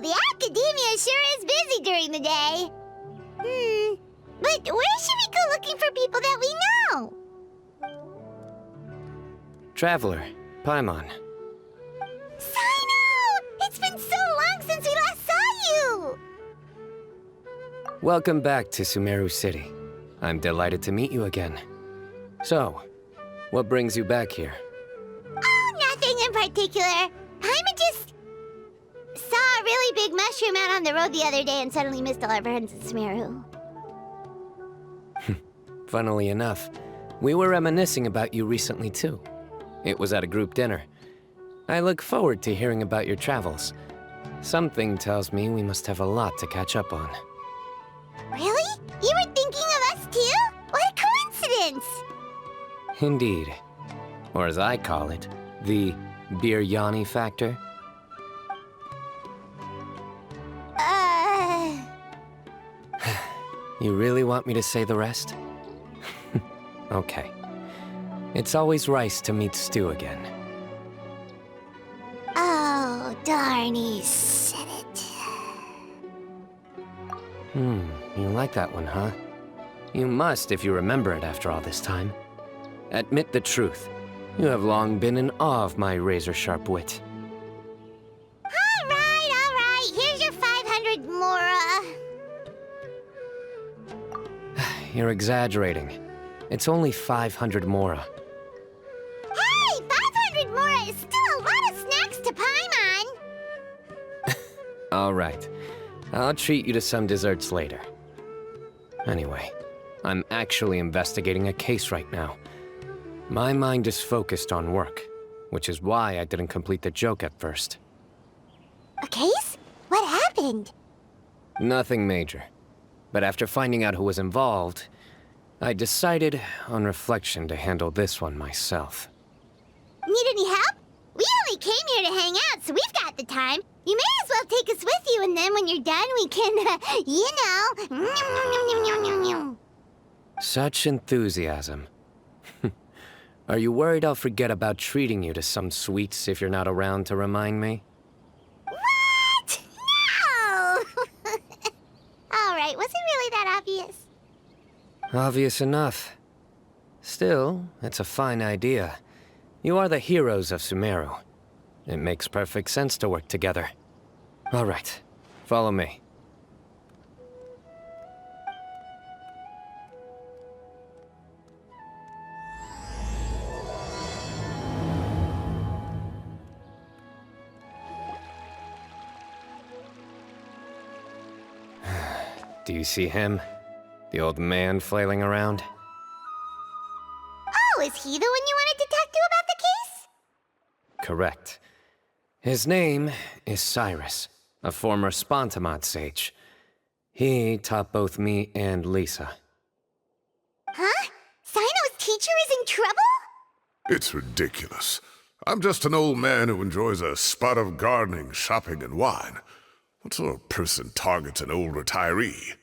the academia sure is busy during the day. But where should we go looking for people that we know? Traveler, Paimon. Cyno! It's been so long since we last saw you! Welcome back to Sumeru City. I'm delighted to meet you again. So, what brings you back here? Oh, nothing in particular. Paimon just saw a really big mushroom out on the road the other day and suddenly missed all our friends in Sumeru. Funnily enough, we were reminiscing about you recently too. It was at a group dinner. I look forward to hearing about your travels. Something tells me we must have a lot to catch up on. Really? You were thinking of us too? What a coincidence! Indeed. Or as I call it, the biryani factor. You really want me to say the rest? Okay. It's always rice to meet stew again. Oh, darn, he said it. You like that one, huh? You must if you remember it after all this time. Admit the truth. You have long been in awe of my razor-sharp wit. All right. Here's your 500 mora. You're exaggerating. It's only 500 mora. Hey, 500 mora is still a lot of snacks to Paimon. All right. I'll treat you to some desserts later. Anyway, I'm actually investigating a case right now. My mind is focused on work, which is why I didn't complete the joke at first. A case? What happened? Nothing major. But after finding out who was involved, I decided, on reflection, to handle this one myself. Need any help? We only came here to hang out, so we've got the time. You may as well take us with you, and then when you're done, we can, you know... Such enthusiasm. Are you worried I'll forget about treating you to some sweets if you're not around to remind me? What? No! All right, was it really that obvious? Obvious enough. Still, it's a fine idea. You are the heroes of Sumeru. It makes perfect sense to work together. All right, follow me. Do you see him? The old man flailing around? Oh, is he the one you wanted to talk to about the case? Correct. His name is Cyrus, a former Spontamod sage. He taught both me and Lisa. Huh? Cyno's teacher is in trouble? It's ridiculous. I'm just an old man who enjoys a spot of gardening, shopping, and wine. What sort of person targets an old retiree?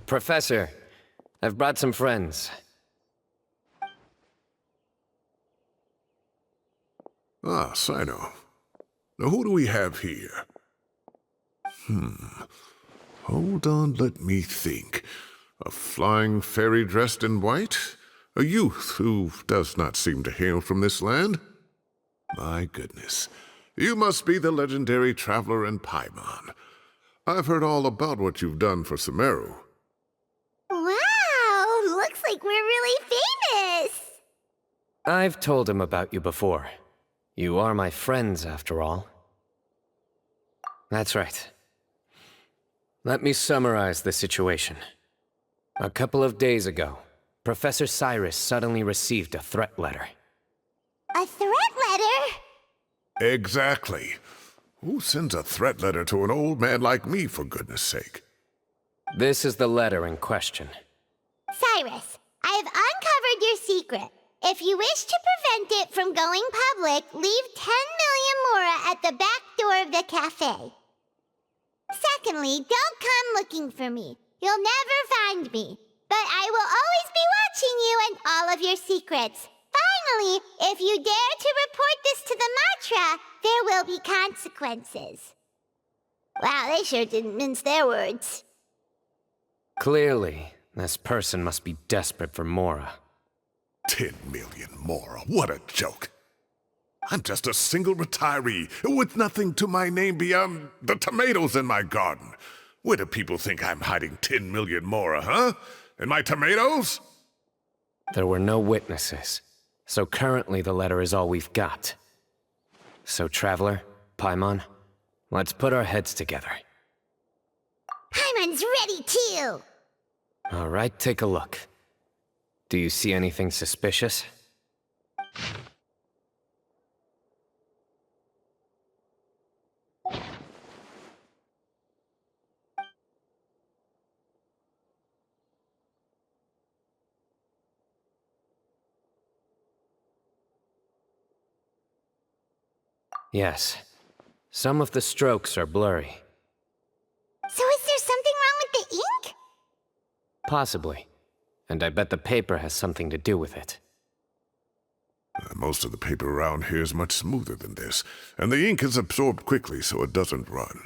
Professor, I've brought some friends. Ah, Сайно. Now who do we have here? Hold on, let me think. A flying fairy dressed in white? A youth who does not seem to hail from this land? My goodness. You must be the legendary traveler in Paimon. I've heard all about what you've done for Sumeru. Wow, looks like we're really famous. I've told him about you before. You are my friends, after all. That's right. Let me summarize the situation. A couple of days ago, Professor Cyrus suddenly received a threat letter. A threat letter? Exactly. Who sends a threat letter to an old man like me, for goodness sake? This is the letter in question. Cyrus, I have uncovered your secret. If you wish to prevent it from going public, leave 10 million mora at the back door of the cafe. Secondly, don't come looking for me. You'll never find me. But I will always be watching you and all of your secrets. Finally, if you dare to report this to the Matra, there will be consequences. Wow, they sure didn't mince their words. Clearly, this person must be desperate for Mora. 10 million more. What a joke. I'm just a single retiree with nothing to my name beyond the tomatoes in my garden. Where do people think I'm hiding 10 million more, huh? In my tomatoes? There were no witnesses, so currently the letter is all we've got. So, Traveler, Paimon, let's put our heads together. Paimon's ready too! All right, take a look. Do you see anything suspicious? Yes. Some of the strokes are blurry. So is there something wrong with the ink? Possibly. And I bet the paper has something to do with it. Most of the paper around here is much smoother than this, and the ink is absorbed quickly so it doesn't run.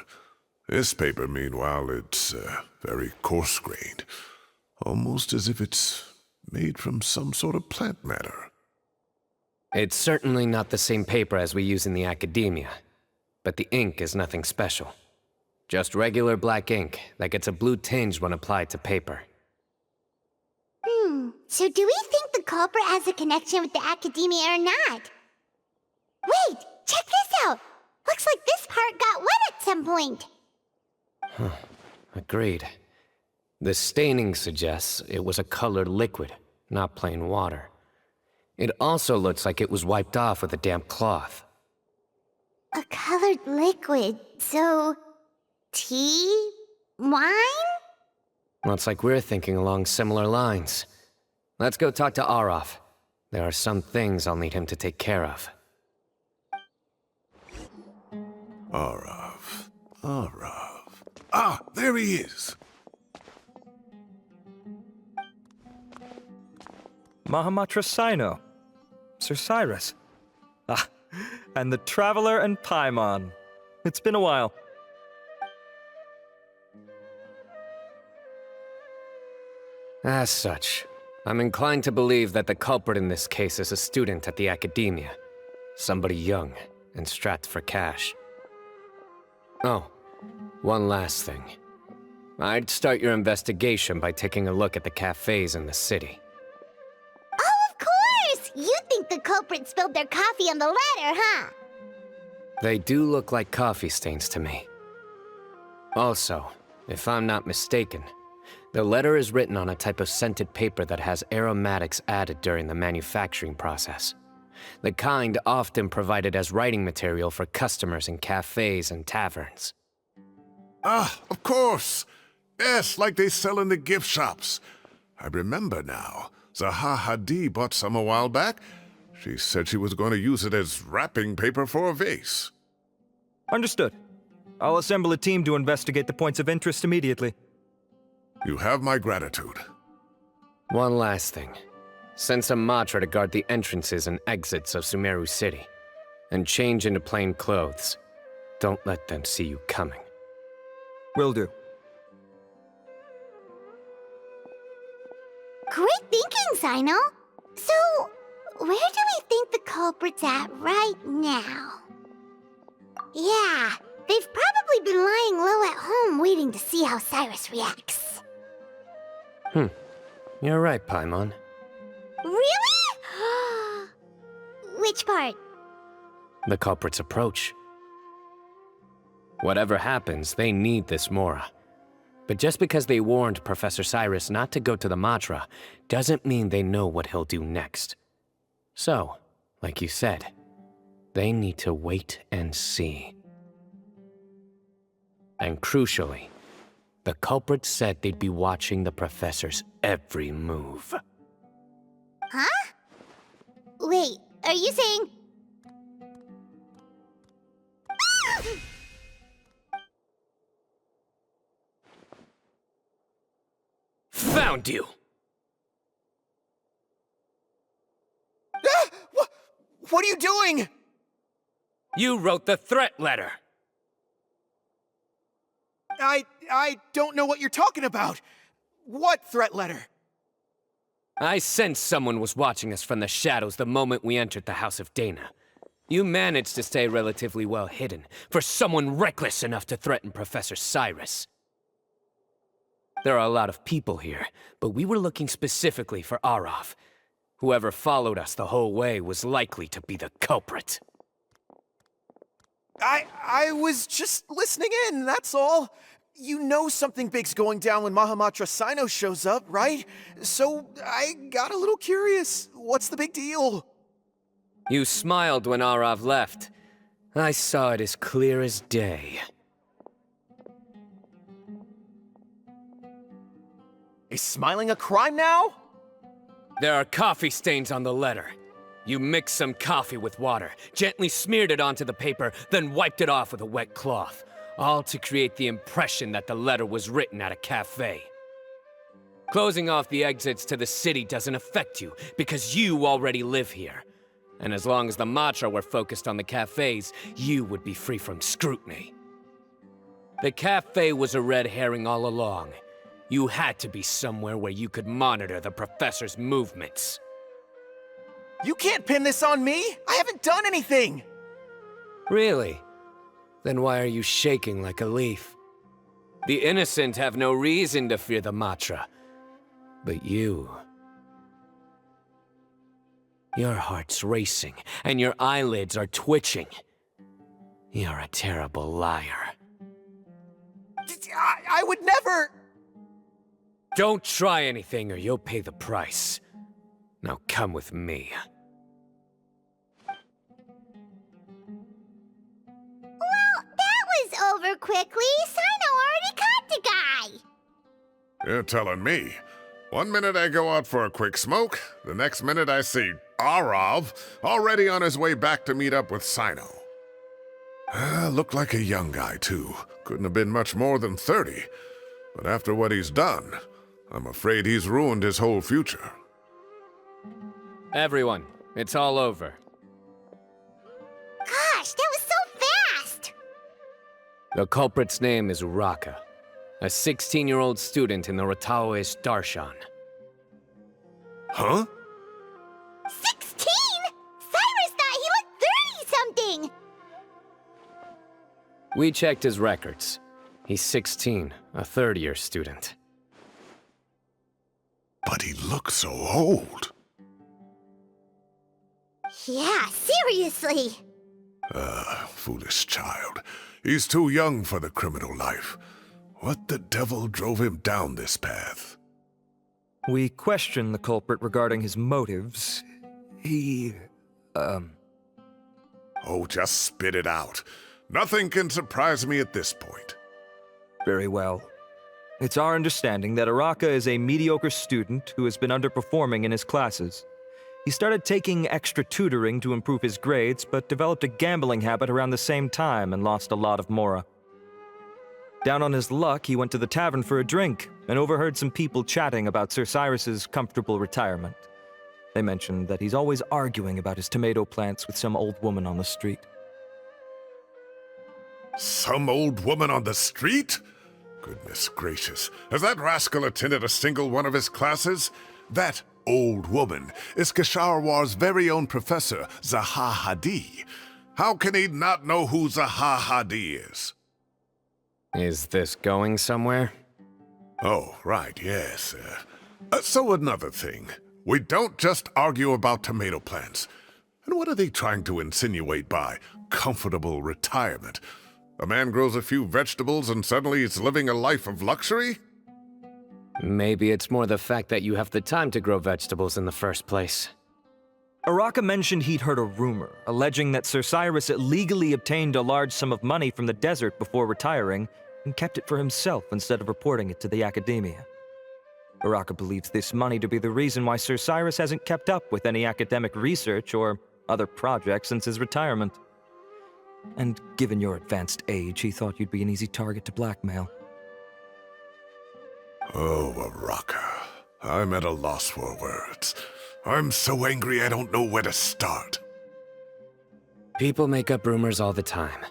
This paper, meanwhile, it's very coarse-grained, almost as if it's made from some sort of plant matter. It's certainly not the same paper as we use in the academia, but the ink is nothing special. Just regular black ink that gets a blue tinge when applied to paper. So do we think the culprit has a connection with the academia or not? Wait, check this out! Looks like this part got wet at some point. Agreed. The staining suggests it was a colored liquid, not plain water. It also looks like it was wiped off with a damp cloth. A colored liquid, so... tea? Wine? Looks like we're thinking along similar lines. Let's go talk to Arav. There are some things I'll need him to take care of. Arav. Ah, there he is. Mahamatra Сайно. Sir Cyrus. Ah, and the Traveler and Paimon. It's been a while. As such, I'm inclined to believe that the culprit in this case is a student at the academia. Somebody young and strapped for cash. Oh, one last thing. I'd start your investigation by taking a look at the cafes in the city. Oh, of course! You think the culprit spilled their coffee on the ladder, huh? They do look like coffee stains to me. Also, if I'm not mistaken, the letter is written on a type of scented paper that has aromatics added during the manufacturing process. The kind often provided as writing material for customers in cafes and taverns. Ah, of course. Yes, like they sell in the gift shops. I remember now. Zaha Hadid bought some a while back. She said she was going to use it as wrapping paper for a vase. Understood. I'll assemble a team to investigate the points of interest immediately. You have my gratitude. One last thing. Send some Matra to guard the entrances and exits of Sumeru City. And change into plain clothes. Don't let them see you coming. Will do. Great thinking, Сайно. So, where do we think the culprit's at right now? Yeah, they've probably been lying low at home waiting to see how Cyrus reacts. You're right, Paimon. Really? Which part? The culprit's approach. Whatever happens, they need this Mora. But just because they warned Professor Cyrus not to go to the Matra, doesn't mean they know what he'll do next. So, like you said, they need to wait and see. And crucially, the culprit said they'd be watching the professor's every move. Huh? Wait, are you saying... Found you! What are you doing? You wrote the threat letter! I don't know what you're talking about. What threat letter? I sensed someone was watching us from the shadows the moment we entered the House of Dana. You managed to stay relatively well hidden for someone reckless enough to threaten Professor Cyrus. There are a lot of people here, but we were looking specifically for Arav. Whoever followed us the whole way was likely to be the culprit. I was just listening in, that's all. You know something big's going down when Mahamatra Cyno shows up, right? So I got a little curious. What's the big deal? You smiled when Arav left. I saw it as clear as day. Is smiling a crime now? There are coffee stains on the letter. You mixed some coffee with water, gently smeared it onto the paper, then wiped it off with a wet cloth, all to create the impression that the letter was written at a cafe. Closing off the exits to the city doesn't affect you, because you already live here. And as long as the Matra were focused on the cafes, you would be free from scrutiny. The cafe was a red herring all along. You had to be somewhere where you could monitor the professor's movements. You can't pin this on me! I haven't done anything! Really? Then why are you shaking like a leaf? The innocent have no reason to fear the Matra. But you... Your heart's racing, and your eyelids are twitching. You're a terrible liar. I would never... Don't try anything or you'll pay the price. Now come with me. Well, that was over quickly. Cyno already caught the guy. You're telling me. One minute I go out for a quick smoke, the next minute I see Arav already on his way back to meet up with Cyno. Looked like a young guy, too. Couldn't have been much more than 30. But after what he's done, I'm afraid he's ruined his whole future. Everyone, it's all over. Gosh, that was so fast! The culprit's name is Uraka, a 16-year-old student in the Rataoist Darshan. Huh? 16? Cyrus thought he looked 30-something! We checked his records. He's 16, a third-year student. But he looks so old. Yeah, seriously. Foolish child. He's too young for the criminal life. What the devil drove him down this path? We questioned the culprit regarding his motives. Oh, just spit it out. Nothing can surprise me at this point. Very well. It's our understanding that Uraka is a mediocre student who has been underperforming in his classes. He started taking extra tutoring to improve his grades, but developed a gambling habit around the same time and lost a lot of mora. Down on his luck, he went to the tavern for a drink and overheard some people chatting about Sir Cyrus's comfortable retirement. They mentioned that he's always arguing about his tomato plants with some old woman on the street. Some old woman on the street? Goodness gracious. Has that rascal attended a single one of his classes? That old woman is Kasharwar's very own professor, Zaha Hadi. How can he not know who Zaha Hadi is? Is this going somewhere? Oh, right, yes. So another thing. We don't just argue about tomato plants. And what are they trying to insinuate by comfortable retirement? A man grows a few vegetables and suddenly he's living a life of luxury? Maybe it's more the fact that you have the time to grow vegetables in the first place. Uraka mentioned he'd heard a rumor, alleging that Sir Cyrus illegally obtained a large sum of money from the desert before retiring, and kept it for himself instead of reporting it to the academia. Uraka believes this money to be the reason why Sir Cyrus hasn't kept up with any academic research or other projects since his retirement. And given your advanced age, he thought you'd be an easy target to blackmail. Oh, Uraka. I'm at a loss for words. I'm so angry I don't know where to start. People make up rumors all the time.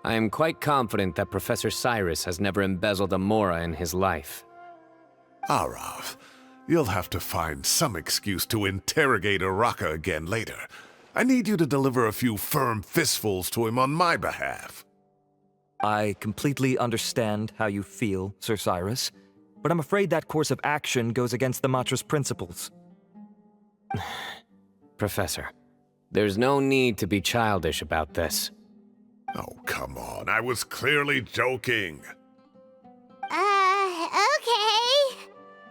I am quite confident that Professor Cyrus has never embezzled a mora in his life. Arav, you'll have to find some excuse to interrogate Araka again later. I need you to deliver a few firm fistfuls to him on my behalf. I completely understand how you feel, Sir Cyrus, but I'm afraid that course of action goes against the Matra's principles. Professor, there's no need to be childish about this. Oh, come on. I was clearly joking. Okay.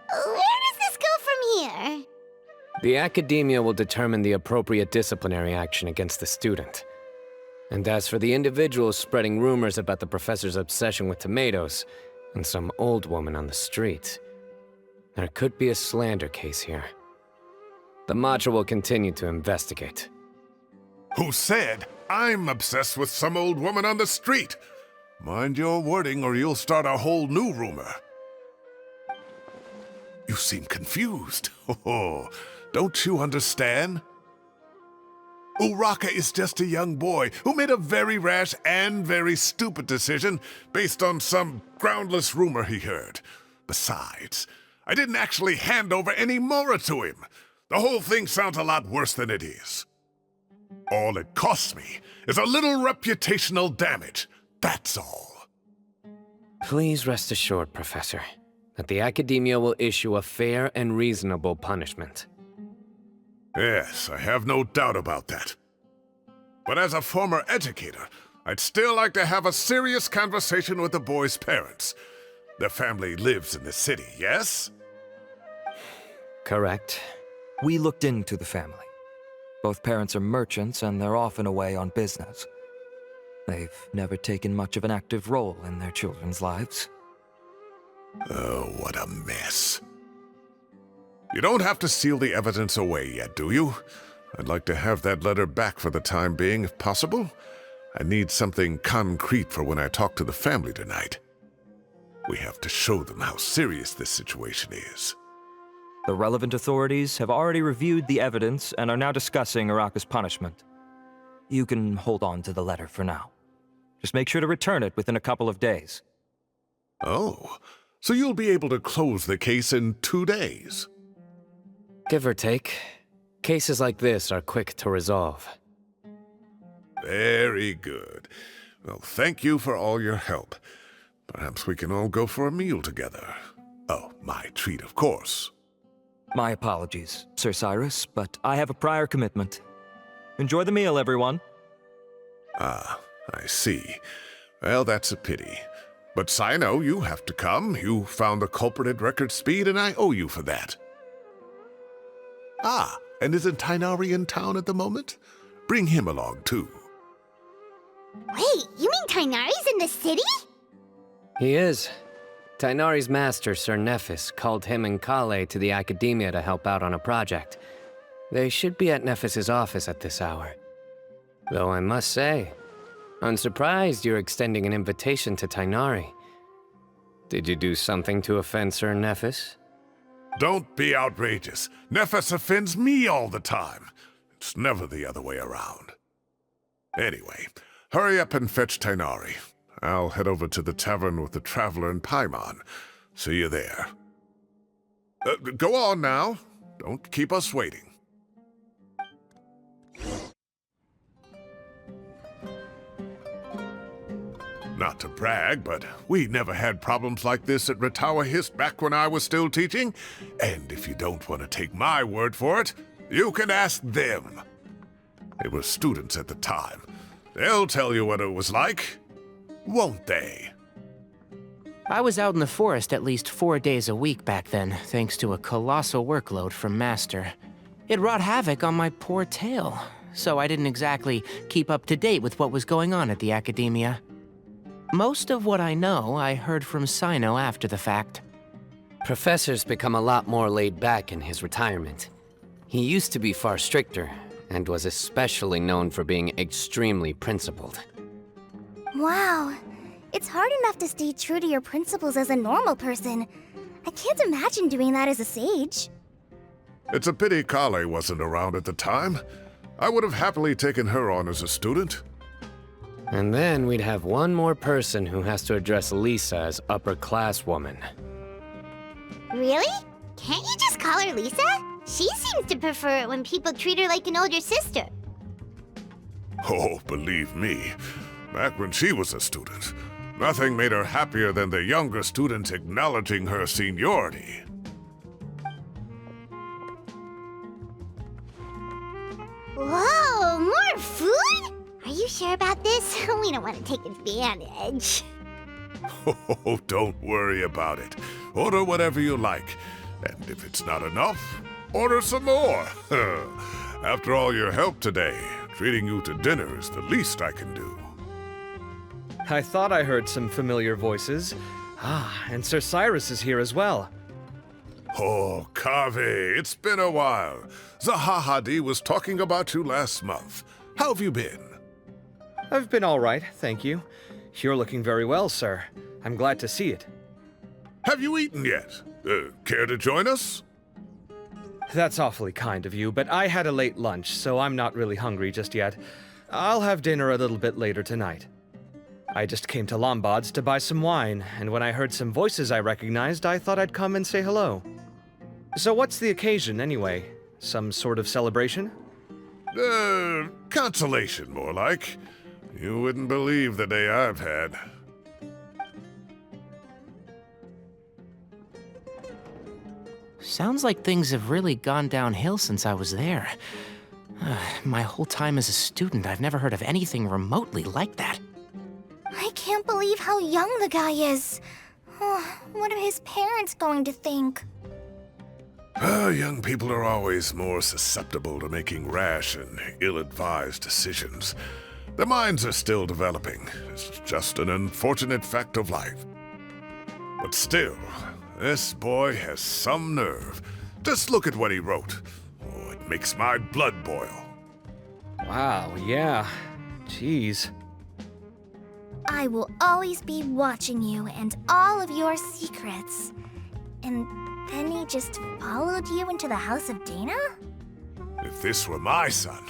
Where does this go from here? The Academia will determine the appropriate disciplinary action against the student. And as for the individuals spreading rumors about the professor's obsession with tomatoes and some old woman on the street, there could be a slander case here. The Matra will continue to investigate. Who said I'm obsessed with some old woman on the street? Mind your wording or you'll start a whole new rumor. You seem confused. Oh, don't you understand? Uraka is just a young boy who made a very rash and very stupid decision based on some groundless rumor he heard. Besides, I didn't actually hand over any mora to him. The whole thing sounds a lot worse than it is. All it costs me is a little reputational damage. That's all. Please rest assured, Professor, that the Academia will issue a fair and reasonable punishment. Yes, I have no doubt about that. But as a former educator, I'd still like to have a serious conversation with the boy's parents. Their family lives in the city, yes? Correct. We looked into the family. Both parents are merchants, and they're often away on business. They've never taken much of an active role in their children's lives. Oh, what a mess. You don't have to seal the evidence away yet, do you? I'd like to have that letter back for the time being, if possible. I need something concrete for when I talk to the family tonight. We have to show them how serious this situation is. The relevant authorities have already reviewed the evidence and are now discussing Araka's punishment. You can hold on to the letter for now. Just make sure to return it within a couple of days. Oh, so you'll be able to close the case in 2 days? Give or take. Cases like this are quick to resolve. Very good. Well, thank you for all your help. Perhaps we can all go for a meal together. Oh, my treat, of course. My apologies, Sir Cyrus, but I have a prior commitment. Enjoy the meal, everyone. Ah, I see. Well, that's a pity. But Cyno, you have to come. You found the culprit at record speed, and I owe you for that. Ah, and isn't Tighnari in town at the moment? Bring him along, too. Wait, you mean Tighnari's in the city? He is. Tighnari's master, Sir Nephis, called him and Kale to the Academia to help out on a project. They should be at Nephis's office at this hour. Though I must say, I'm surprised you're extending an invitation to Tighnari. Did you do something to offend Sir Nephis? Don't be outrageous. Nephis offends me all the time. It's never the other way around. Anyway, hurry up and fetch Tighnari. I'll head over to the tavern with the Traveler and Paimon. See you there. Go on now. Don't keep us waiting. Not to brag, but we never had problems like this at Ratawa Hist back when I was still teaching. And if you don't want to take my word for it, you can ask them. They were students at the time. They'll tell you what it was like, won't they? I was out in the forest at least 4 days a week back then, thanks to a colossal workload from Master. It wrought havoc on my poor tail, so I didn't exactly keep up to date with what was going on at the Academia. Most of what I know, I heard from Cyno after the fact. Professor's become a lot more laid back in his retirement. He used to be far stricter, and was especially known for being extremely principled. Wow. It's hard enough to stay true to your principles as a normal person. I can't imagine doing that as a sage. It's a pity Kale wasn't around at the time. I would have happily taken her on as a student. And then we'd have one more person who has to address Lisa as upper-class woman. Really? Can't you just call her Lisa? She seems to prefer it when people treat her like an older sister. Oh, believe me, back when she was a student, nothing made her happier than the younger students acknowledging her seniority. Whoa, more food? Are you sure about this? We don't want to take advantage. Oh, don't worry about it. Order whatever you like. And if it's not enough, order some more. After all your help today, treating you to dinner is the least I can do. I thought I heard some familiar voices. Ah, and Sir Cyrus is here as well. Oh, Kaveh, it's been a while. Zahahadi was talking about you last month. How have you been? I've been all right, thank you. You're looking very well, sir. I'm glad to see it. Have you eaten yet? Care to join us? That's awfully kind of you, but I had a late lunch, so I'm not really hungry just yet. I'll have dinner a little bit later tonight. I just came to Lombard's to buy some wine, and when I heard some voices I recognized, I thought I'd come and say hello. So what's the occasion, anyway? Some sort of celebration? Consolation, more like. You wouldn't believe the day I've had. Sounds like things have really gone downhill since I was there. My whole time as a student, I've never heard of anything remotely like that. I can't believe how young the guy is. What are his parents going to think? Young people are always more susceptible to making rash and ill-advised decisions. Their minds are still developing. It's just an unfortunate fact of life. But still, this boy has some nerve. Just look at what he wrote. Oh, it makes my blood boil. Wow, yeah. Jeez. I will always be watching you and all of your secrets. And then he just followed you into the house of Dana? If this were my son,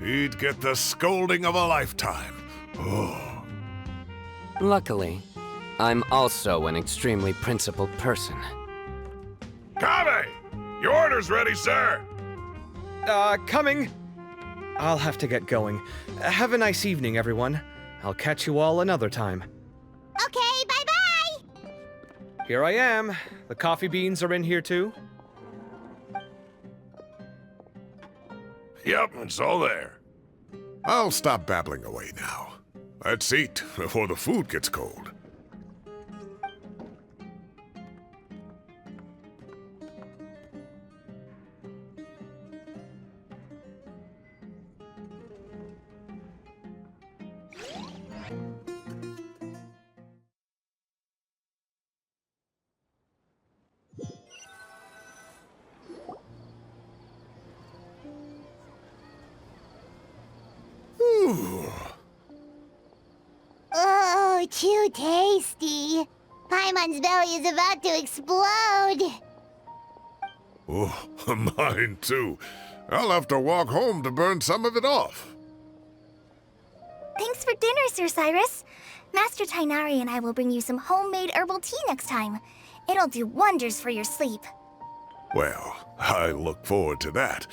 he'd get the scolding of a lifetime. Oh. Luckily, I'm also an extremely principled person. Kaveh! Your order's ready, sir! Coming. I'll have to get going. Have a nice evening, everyone. I'll catch you all another time. Okay, bye-bye! Here I am. The coffee beans are in here too. Yep, it's all there. I'll stop babbling away now. Let's eat before the food gets cold. Oh, too tasty. Paimon's belly is about to explode. Oh, mine too. I'll have to walk home to burn some of it off. Thanks for dinner, Sir Cyrus. Master Tainari and I will bring you some homemade herbal tea next time. It'll do wonders for your sleep. Well, I look forward to that.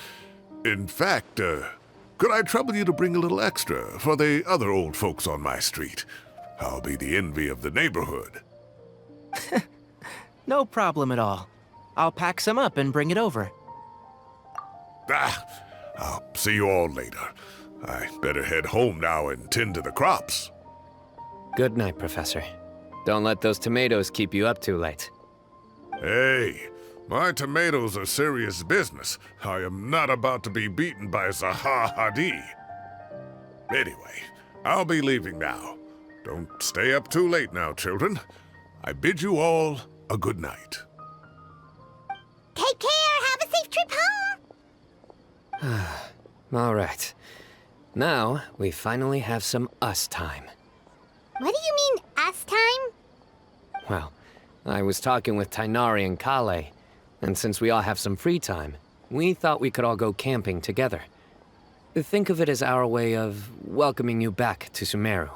In fact, could I trouble you to bring a little extra for the other old folks on my street? I'll be the envy of the neighborhood. No problem at all. I'll pack some up and bring it over. I'll see you all later. I better head home now and tend to the crops. Good night, Professor. Don't let those tomatoes keep you up too late. Hey, my tomatoes are serious business. I am not about to be beaten by Zahahadi. Anyway, I'll be leaving now. Don't stay up too late now, children. I bid you all a good night. Take care. Have a safe trip home. All right. Now, we finally have some us time. What do you mean, us time? Well, I was talking with Tainari and Kale, and since we all have some free time, we thought we could all go camping together. Think of it as our way of welcoming you back to Sumeru.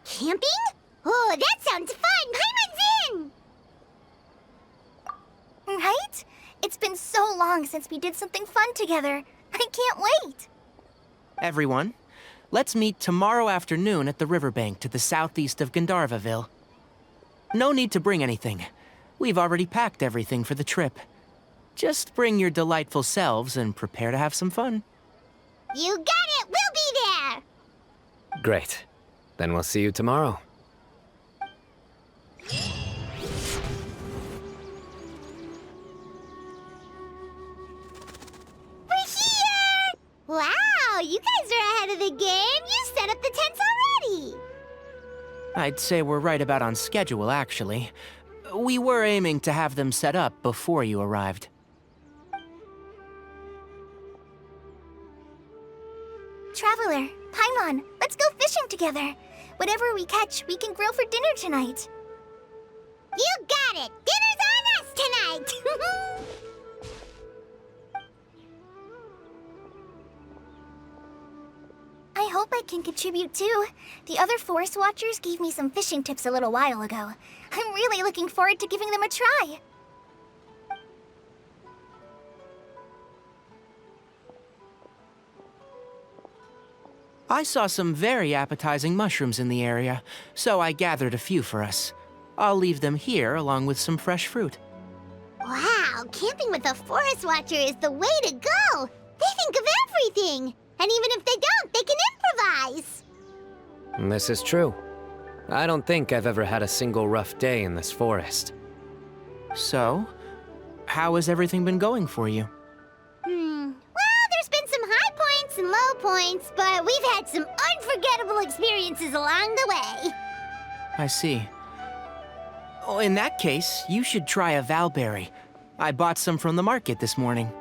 Camping? Oh, that sounds fun! Paimon's in! Right? It's been so long since we did something fun together. I can't wait. Everyone, let's meet tomorrow afternoon at the riverbank to the southeast of Gandharvaville. No need to bring anything. We've already packed everything for the trip. Just bring your delightful selves and prepare to have some fun. You got it! We'll be there! Great. Then we'll see you tomorrow. We're here! Wow, you guys are ahead of the game! You set up the tents already! I'd say we're right about on schedule, actually. We were aiming to have them set up before you arrived. Traveler, Paimon, let's go fishing together. Whatever we catch, we can grill for dinner tonight. You got it! Dinner's on us tonight! I hope I can contribute too. The other forest watchers gave me some fishing tips a little while ago. I'm really looking forward to giving them a try. I saw some very appetizing mushrooms in the area, so I gathered a few for us. I'll leave them here along with some fresh fruit. Wow, camping with a forest watcher is the way to go! They think of everything! And even if they don't, they can improvise! This is true. I don't think I've ever had a single rough day in this forest. So, how has everything been going for you? Well, there's been some high points and low points, but we've had some unforgettable experiences along the way. I see. Oh, in that case, you should try a valberry. I bought some from the market this morning.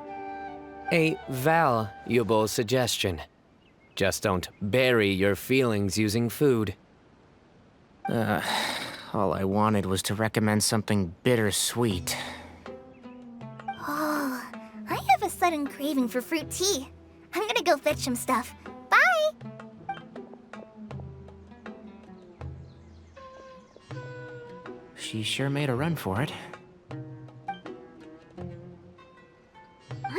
A valuable suggestion. Just don't bury your feelings using food. All I wanted was to recommend something bittersweet. Oh, I have a sudden craving for fruit tea. I'm gonna go fetch some stuff. Bye! She sure made a run for it.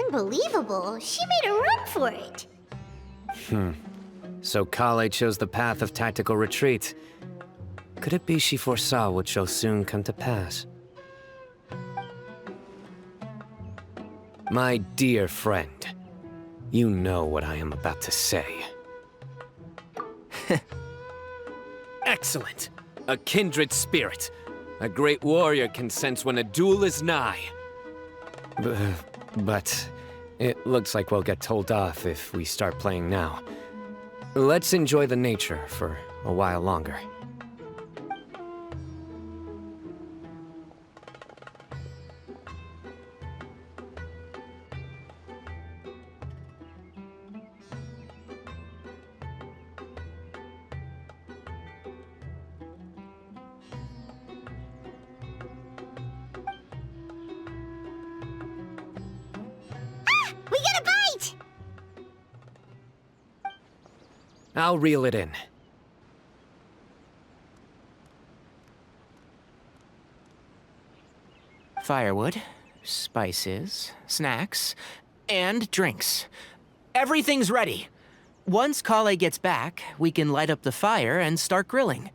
Unbelievable. She made a run for it. So Kale chose the path of tactical retreat. Could it be she foresaw what shall soon come to pass? My dear friend, you know what I am about to say. Excellent! A kindred spirit. A great warrior can sense when a duel is nigh. But it looks like we'll get told off if we start playing now. Let's enjoy the nature for a while longer. We got a bite! I'll reel it in. Firewood, spices, snacks, and drinks. Everything's ready. Once Kale gets back, we can light up the fire and start grilling.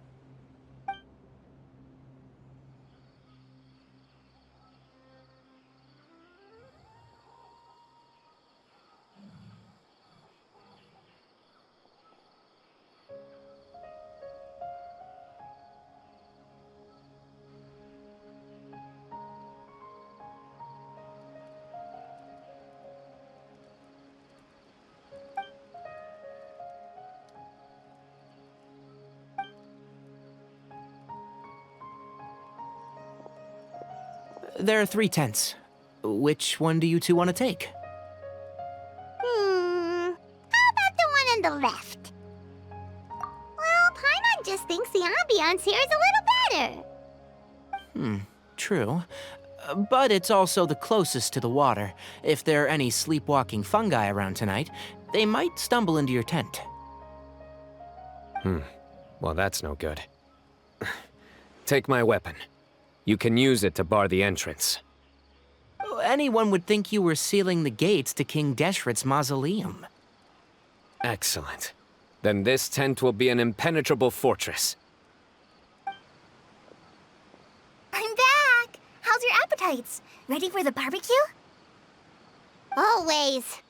There are 3 tents. Which one do you two want to take? How about the one on the left? Well, Paimon just thinks the ambiance here is a little better. True. But it's also the closest to the water. If there are any sleepwalking fungi around tonight, They might stumble into your tent. Well, that's no good. Take my weapon. You can use it to bar the entrance. Anyone would think you were sealing the gates to King Deshret's mausoleum. Excellent. Then this tent will be an impenetrable fortress. I'm back! How's your appetites? Ready for the barbecue? Always.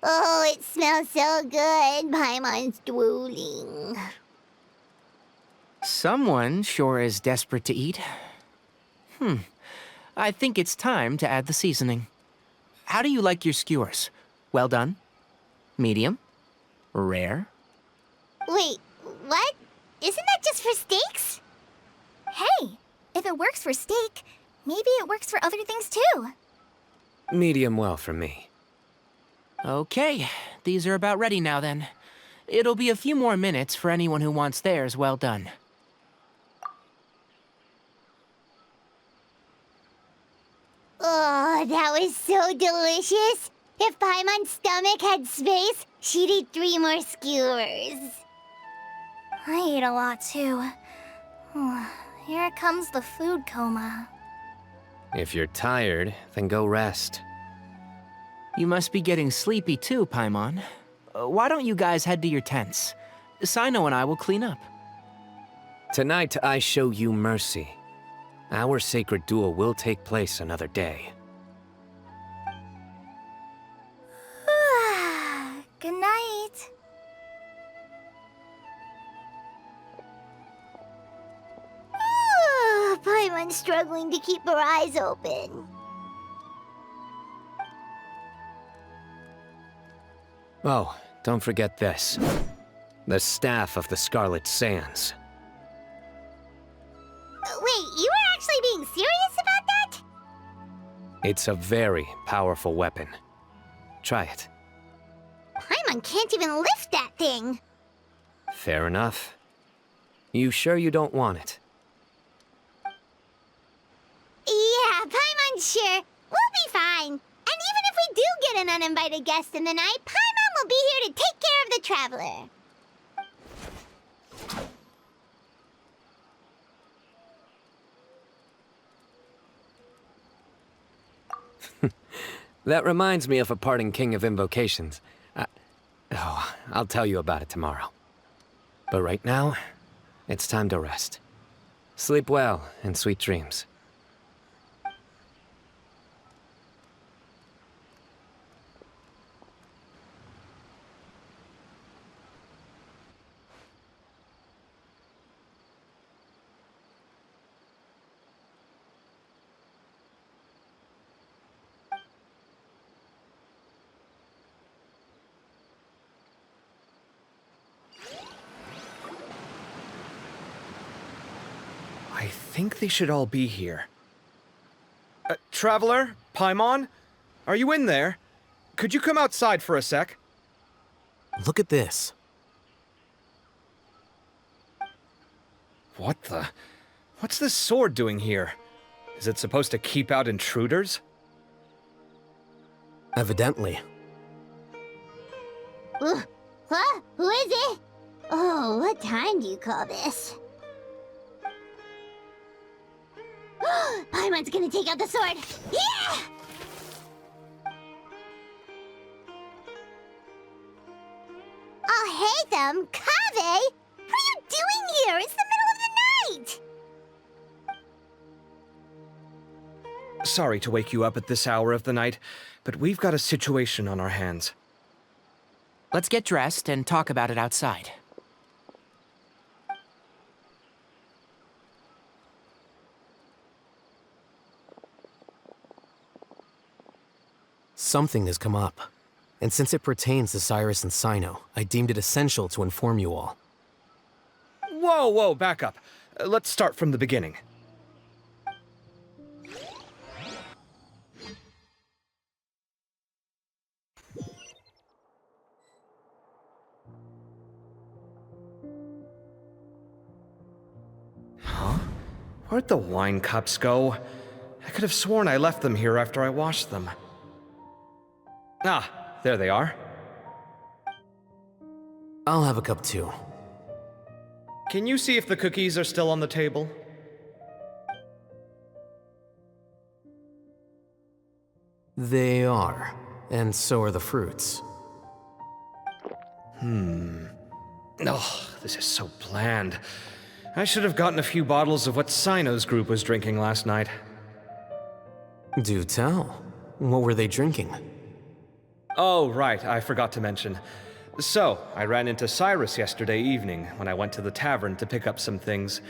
Oh, it smells so good. Paimon's drooling. Someone sure is desperate to eat. I think it's time to add the seasoning. How do you like your skewers? Well done? Medium? Rare? Wait, what? Isn't that just for steaks? Hey, if it works for steak, maybe it works for other things too. Medium well for me. Okay, these are about ready now then. It'll be a few more minutes for anyone who wants theirs well done. Oh, that was so delicious. If Paimon's stomach had space, she'd eat 3 more skewers. I ate a lot too. Here comes the food coma. If you're tired, then go rest. You must be getting sleepy too, Paimon. Why don't you guys head to your tents? Cyno and I will clean up. Tonight, I show you mercy. Our sacred duel will take place another day. Good night. Paimon's struggling to keep her eyes open. Oh, don't forget this. The Staff of the Scarlet Sands. Wait, you were actually being serious about that? It's a very powerful weapon. Try it. Paimon can't even lift that thing. Fair enough. You sure you don't want it? Yeah, Paimon's sure. We'll be fine. And even if we do get an uninvited guest in the night, Paimon will be here to take care of the traveler. That reminds me of a parting king of invocations. I'll tell you about it tomorrow. But right now, it's time to rest. Sleep well and sweet dreams. I think they should all be here. Traveler? Paimon? Are you in there? Could you come outside for a sec? Look at this. What the? What's this sword doing here? Is it supposed to keep out intruders? Evidently. Huh? Who is it? Oh, what time do you call this? Paimon's gonna take out the sword. Yeah! Oh, hey them, Kave! What are you doing here? It's the middle of the night! Sorry to wake you up at this hour of the night, but we've got a situation on our hands. Let's get dressed and talk about it outside. Something has come up. And since it pertains to Cyrus and Cyno, I deemed it essential to inform you all. Whoa, back up. Let's start from the beginning. Where'd the wine cups go? I could have sworn I left them here after I washed them. Ah, there they are. I'll have a cup too. Can you see if the cookies are still on the table? They are, and so are the fruits. Oh, this is so bland. I should have gotten a few bottles of what Cyno's group was drinking last night. Do tell. What were they drinking? Oh, right, I forgot to mention. So, I ran into Cyrus yesterday evening when I went to the tavern to pick up some things.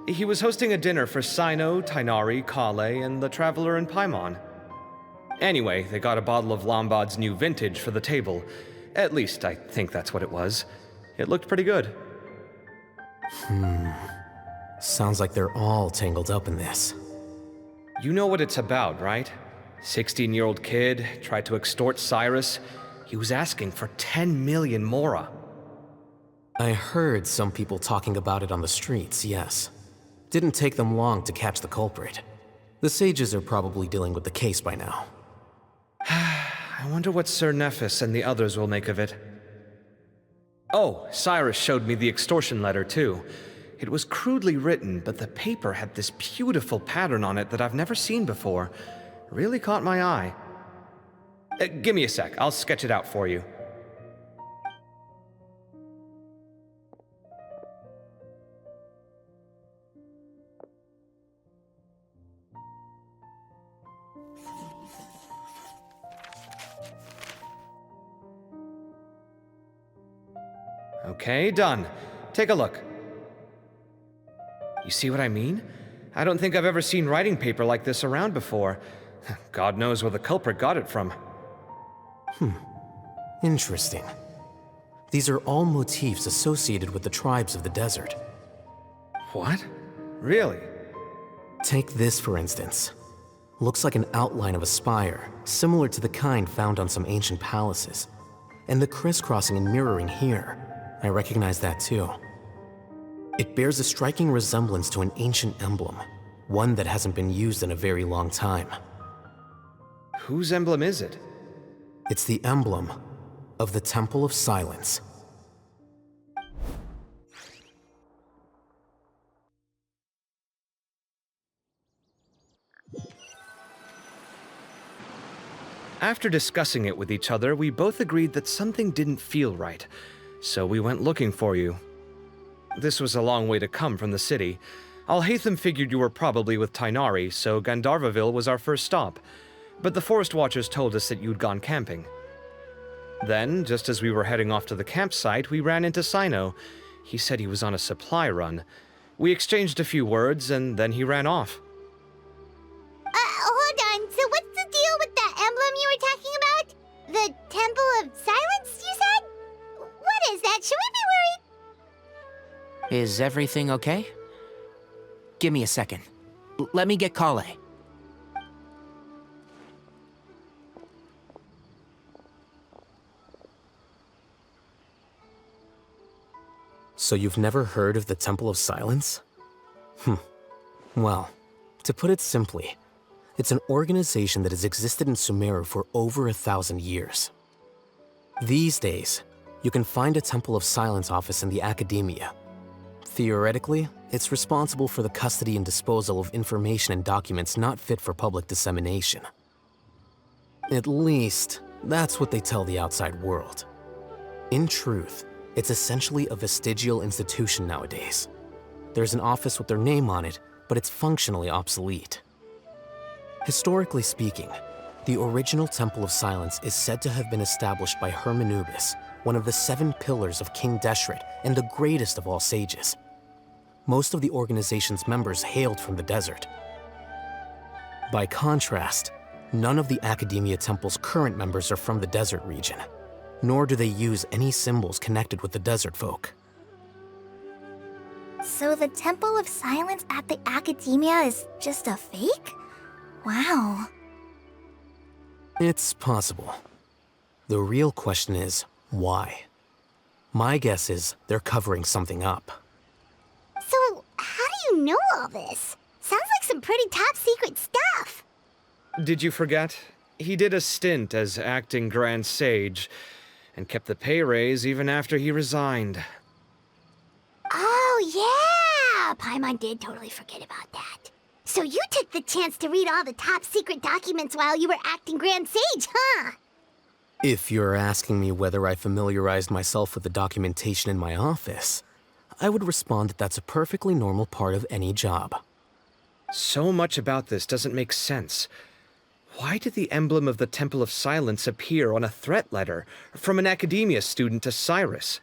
He was hosting a dinner for Cyno, Tighnari, Kale, and the Traveler and Paimon. Anyway, they got a bottle of Lombard's new vintage for the table. At least, I think that's what it was. It looked pretty good. Sounds like they're all tangled up in this. You know what it's about, right? 16-year-old kid tried to extort Cyrus. He was asking for 10 million mora. I heard some people talking about it on the streets, yes. Didn't take them long to catch the culprit. The sages are probably dealing with the case by now. I wonder what Sir Nephis and the others will make of it. Oh, Cyrus showed me the extortion letter, too. It was crudely written, but the paper had this beautiful pattern on it that I've never seen before. Really caught my eye. Give me a sec, I'll sketch it out for you. Okay, done. Take a look. You see what I mean? I don't think I've ever seen writing paper like this around before. God knows where the culprit got it from. Interesting. These are all motifs associated with the tribes of the desert. What? Really? Take this, for instance. Looks like an outline of a spire, similar to the kind found on some ancient palaces. And the crisscrossing and mirroring here, I recognize that too. It bears a striking resemblance to an ancient emblem, one that hasn't been used in a very long time. Whose emblem is it? It's the emblem of the Temple of Silence. After discussing it with each other, we both agreed that something didn't feel right, so we went looking for you. This was a long way to come from the city. Alhaitham figured you were probably with Tighnari, so Gandharvaville was our first stop, but the Forest Watchers told us that you'd gone camping. Then, just as we were heading off to the campsite, we ran into Cyno. He said he was on a supply run. We exchanged a few words, and then he ran off. Hold on, so what's the deal with that emblem you were talking about? The Temple of Silence, you said? What is that? Should we be worried? Is everything okay? Give me a second. Let me get Kale. So you've never heard of the Temple of Silence? Well, to put it simply, it's an organization that has existed in Sumeru for over 1,000 years. These days, you can find a Temple of Silence office in the academia. Theoretically, it's responsible for the custody and disposal of information and documents not fit for public dissemination. At least, that's what they tell the outside world. In truth, it's essentially a vestigial institution nowadays. There's an office with their name on it, but it's functionally obsolete. Historically speaking, the original Temple of Silence is said to have been established by Hermanubis, one of the 7 pillars of King Deshret and the greatest of all sages. Most of the organization's members hailed from the desert. By contrast, none of the Academia Temple's current members are from the desert region, nor do they use any symbols connected with the desert folk. So the Temple of Silence at the Academia is just a fake? Wow. It's possible. The real question is, why? My guess is they're covering something up. So, how do you know all this? Sounds like some pretty top secret stuff. Did you forget? He did a stint as acting Grand Sage, and kept the pay raise even after he resigned. Oh, yeah! Paimon did totally forget about that. So you took the chance to read all the top secret documents while you were acting Grand Sage, huh? If you're asking me whether I familiarized myself with the documentation in my office, I would respond that that's a perfectly normal part of any job. So much about this doesn't make sense. Why did the emblem of the Temple of Silence appear on a threat letter from an academia student to Cyrus?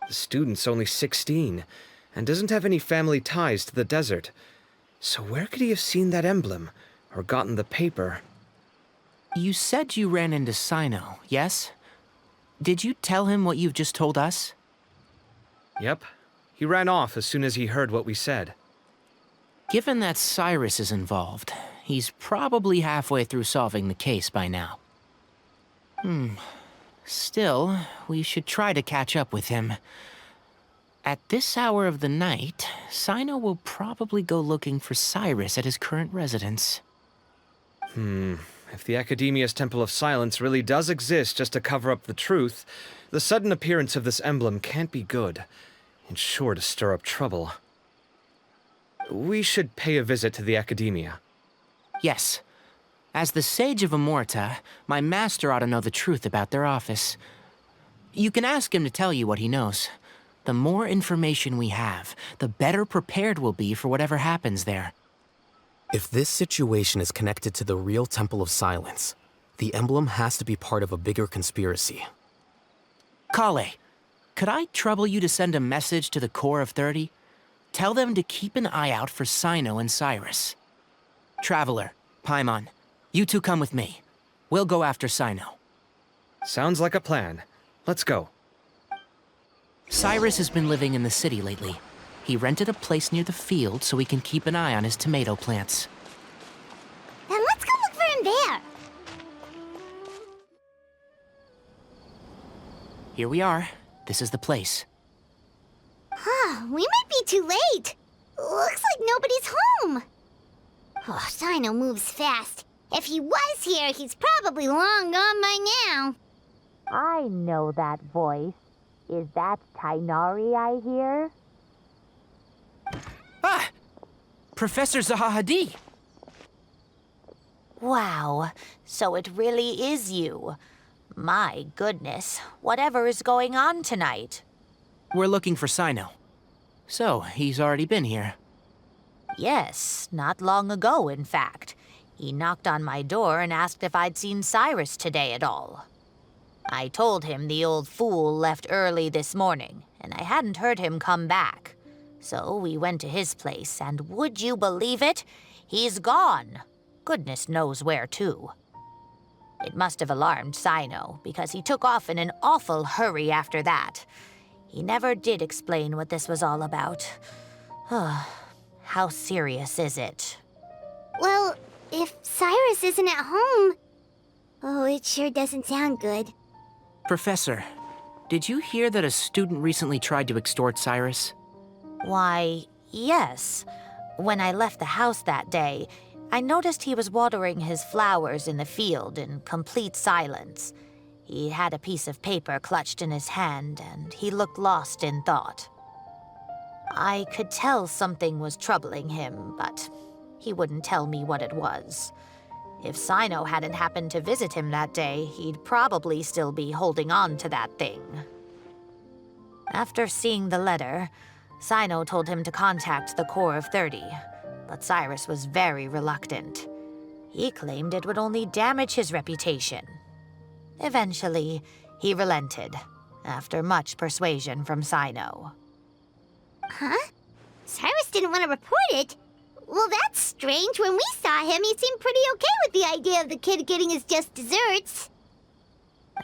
The student's only 16, and doesn't have any family ties to the desert. So where could he have seen that emblem, or gotten the paper? You said you ran into Сайно, yes? Did you tell him what you've just told us? Yep. He ran off as soon as he heard what we said. Given that Cyrus is involved, he's probably halfway through solving the case by now. Still, we should try to catch up with him. At this hour of the night, Сайно will probably go looking for Cyrus at his current residence. If the Academia's Temple of Silence really does exist just to cover up the truth, the sudden appearance of this emblem can't be good. It's sure to stir up trouble. We should pay a visit to the Academia. Yes. As the Sage of Amorta, my master ought to know the truth about their office. You can ask him to tell you what he knows. The more information we have, the better prepared we'll be for whatever happens there. If this situation is connected to the real Temple of Silence, the emblem has to be part of a bigger conspiracy. Kale, could I trouble you to send a message to the Core of 30? Tell them to keep an eye out for Сайно and Cyrus. Traveler, Paimon, you two come with me. We'll go after Сайно. Sounds like a plan. Let's go. Cyrus has been living in the city lately. He rented a place near the field so he can keep an eye on his tomato plants. Then let's go look for him there. Here we are. This is the place. We might be too late. Looks like nobody's home. Oh, Сайно moves fast. If he was here, he's probably long gone by now. I know that voice. Is that Tainari I hear? Ah! Professor Zahahadi! Wow, so it really is you. My goodness, whatever is going on tonight? We're looking for Сайно. So, he's already been here. Yes, not long ago, in fact. He knocked on my door and asked if I'd seen Cyrus today at all. I told him the old fool left early this morning, and I hadn't heard him come back. So we went to his place, and would you believe it? He's gone. Goodness knows where to. It must have alarmed Сайно, because he took off in an awful hurry after that. He never did explain what this was all about. How serious is it? Well, if Cyrus isn't at home... Oh, it sure doesn't sound good. Professor, did you hear that a student recently tried to extort Cyrus? Why, yes. When I left the house that day, I noticed he was watering his flowers in the field in complete silence. He had a piece of paper clutched in his hand, and he looked lost in thought. I could tell something was troubling him, but he wouldn't tell me what it was. If Сайно hadn't happened to visit him that day, he'd probably still be holding on to that thing. After seeing the letter, Сайно told him to contact the Core of 30, but Cyrus was very reluctant. He claimed it would only damage his reputation. Eventually, he relented, after much persuasion from Сайно. Huh? Cyrus didn't want to report it? Well, that's strange. When we saw him, he seemed pretty okay with the idea of the kid getting his just desserts.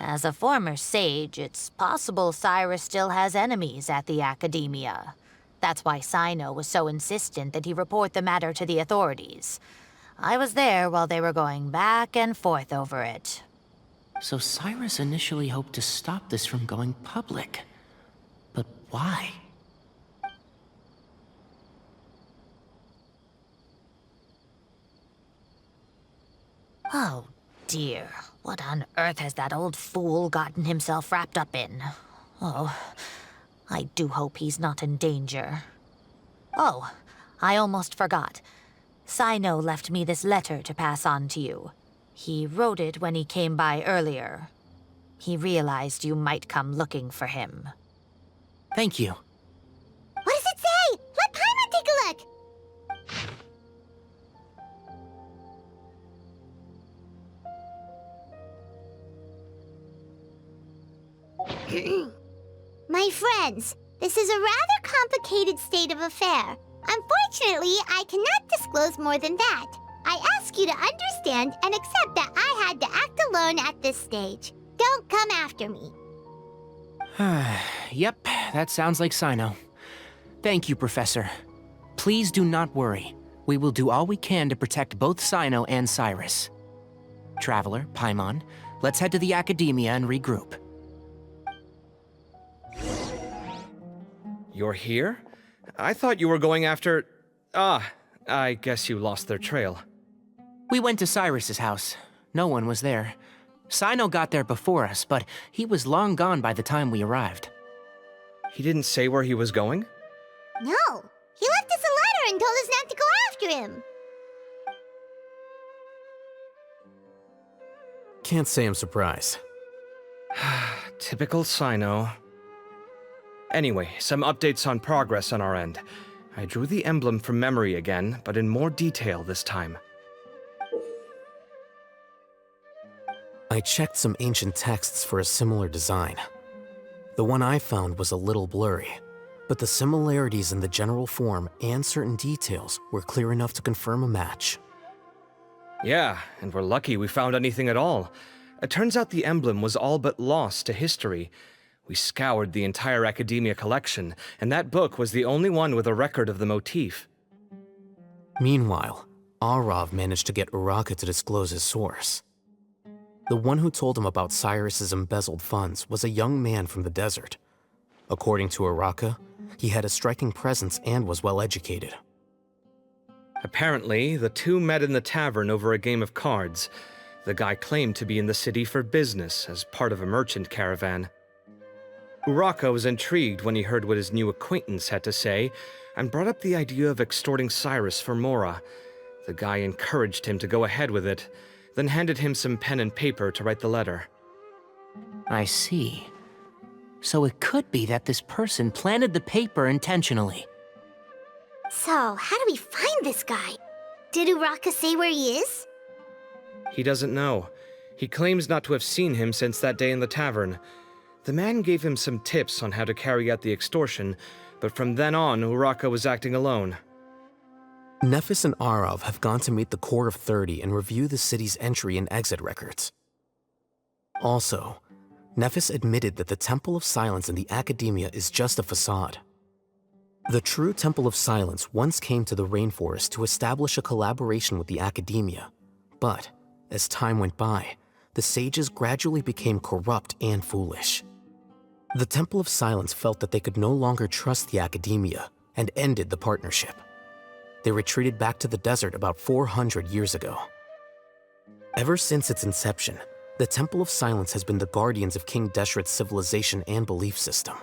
As a former sage, it's possible Cyrus still has enemies at the Academia. That's why Сайно was so insistent that he report the matter to the authorities. I was there while they were going back and forth over it. So Cyrus initially hoped to stop this from going public. But why? Oh, dear. What on earth has that old fool gotten himself wrapped up in? Oh, I do hope he's not in danger. Oh, I almost forgot. Cyno left me this letter to pass on to you. He wrote it when he came by earlier. He realized you might come looking for him. Thank you. What does it say? Let Paimon take a look. My friends, this is a rather complicated state of affair. Unfortunately, I cannot disclose more than that. I ask you to understand and accept that I had to act alone at this stage. Don't come after me. Yep, that sounds like Cyno. Thank you, Professor. Please do not worry. We will do all we can to protect both Cyno and Cyrus. Traveler, Paimon, let's head to the Academia and regroup. You're here? I thought you were going after... Ah, I guess you lost their trail. We went to Cyrus's house. No one was there. Cyno got there before us, but he was long gone by the time we arrived. He didn't say where he was going? No, he left us a letter and told us not to go after him. Can't say I'm surprised. Typical Cyno. Anyway, some updates on progress on our end. I drew the emblem from memory again, but in more detail this time. I checked some ancient texts for a similar design. The one I found was a little blurry, but the similarities in the general form and certain details were clear enough to confirm a match. Yeah, and we're lucky we found anything at all. It turns out the emblem was all but lost to history. We scoured the entire Academia collection, and that book was the only one with a record of the motif. Meanwhile, Arav managed to get Uraka to disclose his source. The one who told him about Cyrus's embezzled funds was a young man from the desert. According to Uraka, he had a striking presence and was well educated. Apparently, the two met in the tavern over a game of cards. The guy claimed to be in the city for business as part of a merchant caravan. Uraka was intrigued when he heard what his new acquaintance had to say, and brought up the idea of extorting Cyrus for Mora. The guy encouraged him to go ahead with it, then handed him some pen and paper to write the letter. I see. So it could be that this person planted the paper intentionally. So, how do we find this guy? Did Uraka say where he is? He doesn't know. He claims not to have seen him since that day in the tavern. The man gave him some tips on how to carry out the extortion, but from then on, Uraka was acting alone. Nephis and Arav have gone to meet the Core of 30 and review the city's entry and exit records. Also, Nephis admitted that the Temple of Silence in the Academia is just a facade. The true Temple of Silence once came to the rainforest to establish a collaboration with the Academia, but as time went by, the sages gradually became corrupt and foolish. The Temple of Silence felt that they could no longer trust the Academia and ended the partnership. They retreated back to the desert about 400 years ago. Ever since its inception, the Temple of Silence has been the guardians of King Deshret's civilization and belief system.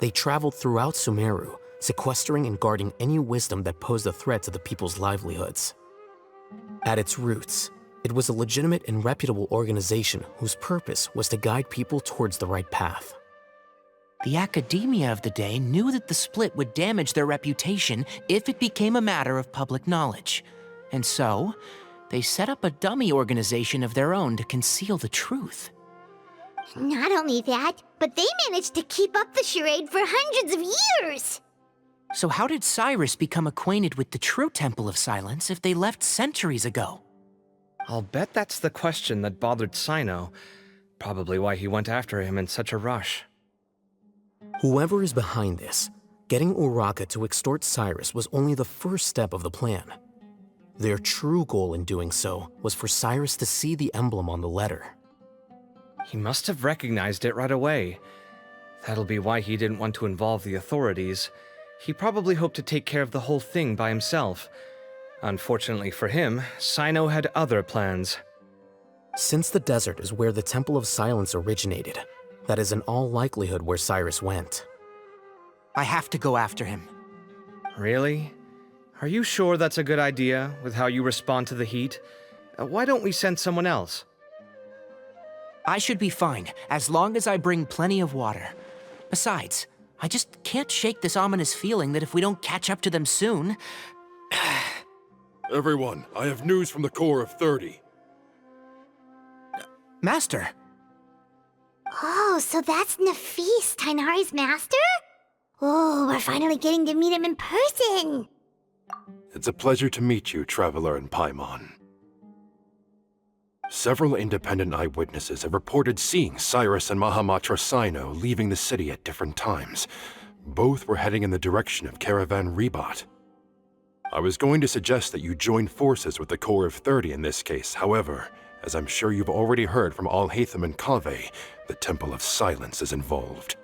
They traveled throughout Sumeru, sequestering and guarding any wisdom that posed a threat to the people's livelihoods. At its roots, it was a legitimate and reputable organization whose purpose was to guide people towards the right path. The Academia of the day knew that the split would damage their reputation if it became a matter of public knowledge. And so, they set up a dummy organization of their own to conceal the truth. Not only that, but they managed to keep up the charade for hundreds of years! So how did Cyrus become acquainted with the true Temple of Silence if they left centuries ago? I'll bet that's the question that bothered Cyno. Probably why he went after him in such a rush. Whoever is behind this, getting Uraka to extort Cyrus was only the first step of the plan. Their true goal in doing so was for Cyrus to see the emblem on the letter. He must have recognized it right away. That'll be why he didn't want to involve the authorities. He probably hoped to take care of the whole thing by himself. Unfortunately for him, Cyno had other plans. Since the desert is where the Temple of Silence originated, that is in all likelihood where Cyrus went. I have to go after him. Really? Are you sure that's a good idea, with how you respond to the heat? Why don't we send someone else? I should be fine, as long as I bring plenty of water. Besides, I just can't shake this ominous feeling that if we don't catch up to them soon... Everyone, I have news from the Corps of 30. Master! Oh, so that's Nafis, Tighnari's master? Oh, we're finally getting to meet him in person! It's a pleasure to meet you, Traveler in Paimon. Several independent eyewitnesses have reported seeing Cyrus and Mahamatra Cyno leaving the city at different times. Both were heading in the direction of Caravan Ribat. I was going to suggest that you join forces with the Corps of 30 in this case. However, as I'm sure you've already heard from Al-Haytham and Kaveh, the Temple of Silence is involved.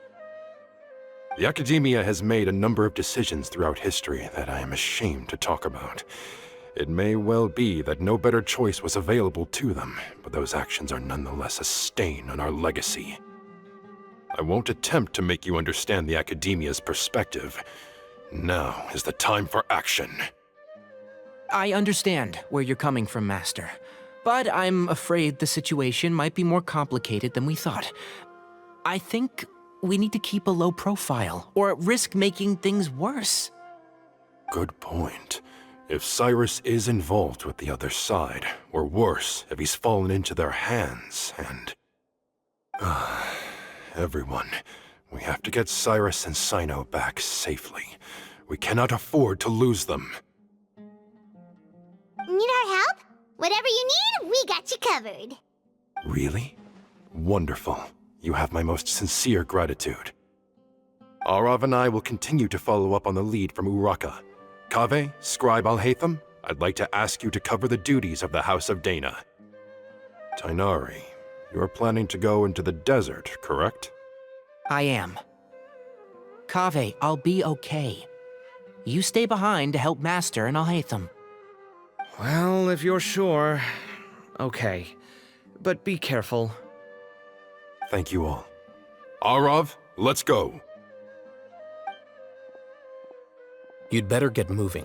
The Academia has made a number of decisions throughout history that I am ashamed to talk about. It may well be that no better choice was available to them, but those actions are nonetheless a stain on our legacy. I won't attempt to make you understand the Academia's perspective. Now is the time for action. I understand where you're coming from, Master. But I'm afraid the situation might be more complicated than we thought. I think we need to keep a low profile, or risk making things worse. Good point. If Cyrus is involved with the other side, or worse, if he's fallen into their hands, and... everyone, we have to get Cyrus and Cyno back safely. We cannot afford to lose them. Need our help? Whatever you need, we got you covered. Really? Wonderful. You have my most sincere gratitude. Arav and I will continue to follow up on the lead from Uraka. Kaveh, Scribe Al-Haytham, I'd like to ask you to cover the duties of the House of Dana. Tighnari, you're planning to go into the desert, correct? I am. Kaveh, I'll be okay. You stay behind to help Master and Al-Haytham. Well, if you're sure... Okay. But be careful. Thank you all. Arav, let's go. You'd better get moving.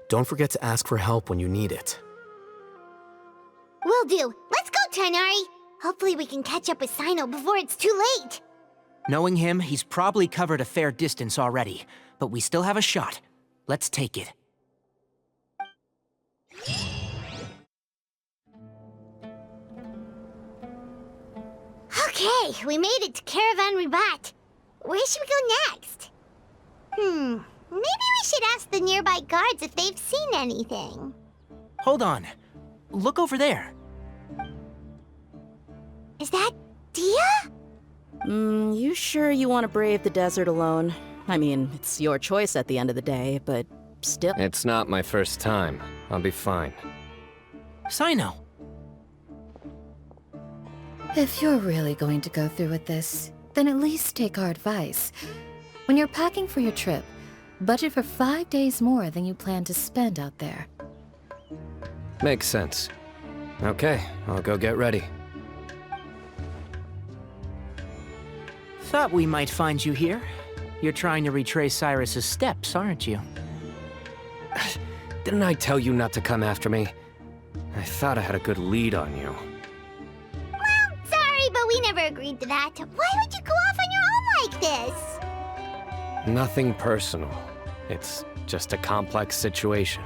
Don't forget to ask for help when you need it. Will do. Let's go, Tighnari. Hopefully we can catch up with Cyno before it's too late. Knowing him, he's probably covered a fair distance already, but we still have a shot. Let's take it. Okay, we made it to Caravan Ribat. Where should we go next? Maybe we should ask the nearby guards if they've seen anything. Hold on. Look over there. Is that Dia? You sure you want to brave the desert alone? I mean, it's your choice at the end of the day, but still... It's not my first time. I'll be fine. Cyno. If you're really going to go through with this, then at least take our advice. When you're packing for your trip, budget for 5 days more than you plan to spend out there. Makes sense. Okay, I'll go get ready. Thought we might find you here. You're trying to retrace Cyrus's steps, aren't you? Didn't I tell you not to come after me? I thought I had a good lead on you. Well, sorry, but we never agreed to that. Why would you go off on your own like this? Nothing personal. It's just a complex situation.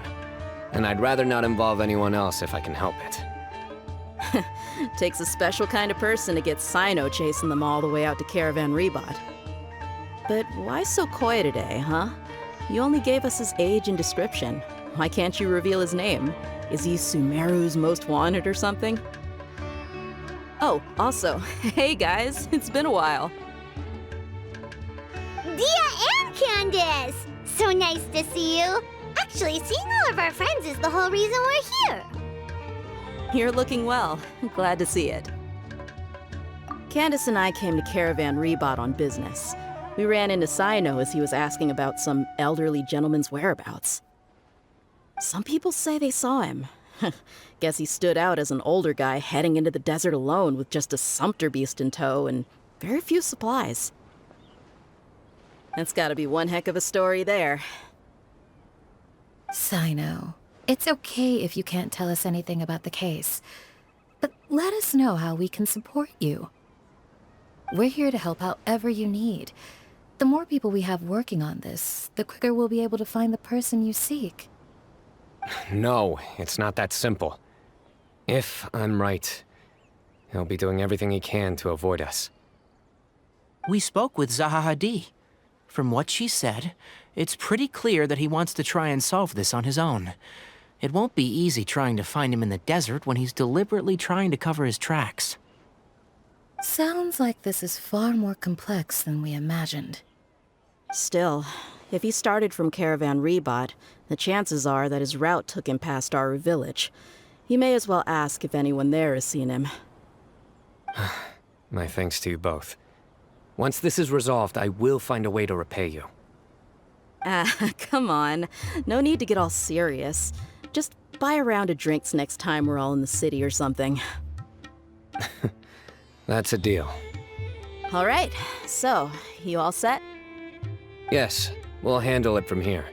And I'd rather not involve anyone else if I can help it. Takes a special kind of person to get Cyno chasing them all the way out to Caravan Ribat. But why so coy today, huh? You only gave us his age and description. Why can't you reveal his name? Is he Sumeru's most wanted or something? Oh, also, hey guys, it's been a while. Dia and Candace! So nice to see you. Actually, seeing all of our friends is the whole reason we're here. You're looking well. Glad to see it. Candace and I came to Caravan Ribat on business. We ran into Cyno as he was asking about some elderly gentleman's whereabouts. Some people say they saw him. Guess he stood out as an older guy heading into the desert alone with just a sumpter beast in tow and very few supplies. That's gotta be one heck of a story there. Cyno, it's okay if you can't tell us anything about the case, but let us know how we can support you. We're here to help however you need. The more people we have working on this, the quicker we'll be able to find the person you seek. No, it's not that simple. If I'm right, he'll be doing everything he can to avoid us. We spoke with Zaha Hadid. From what she said, it's pretty clear that he wants to try and solve this on his own. It won't be easy trying to find him in the desert when he's deliberately trying to cover his tracks. Sounds like this is far more complex than we imagined. Still, if he started from Caravan Rebot, the chances are that his route took him past Aru village. You may as well ask if anyone there has seen him. My thanks to you both. Once this is resolved, I will find a way to repay you. Come on. No need to get all serious. Just buy a round of drinks next time we're all in the city or something. That's a deal. All right, so, you all set? Yes, we'll handle it from here.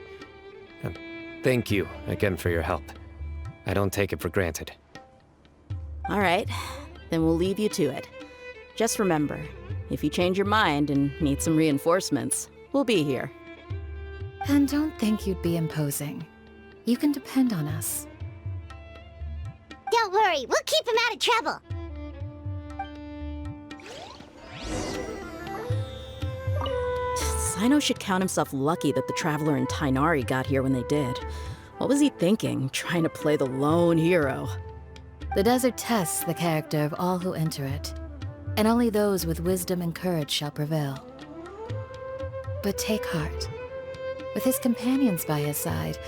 Thank you again for your help. I don't take it for granted. All right, then we'll leave you to it. Just remember, if you change your mind and need some reinforcements, we'll be here. And don't think you'd be imposing. You can depend on us. Don't worry, we'll keep him out of trouble. Cyno should count himself lucky that the Traveler and Tainari got here when they did. What was he thinking, trying to play the lone hero? The desert tests the character of all who enter it, and only those with wisdom and courage shall prevail. But take heart. With his companions by his side,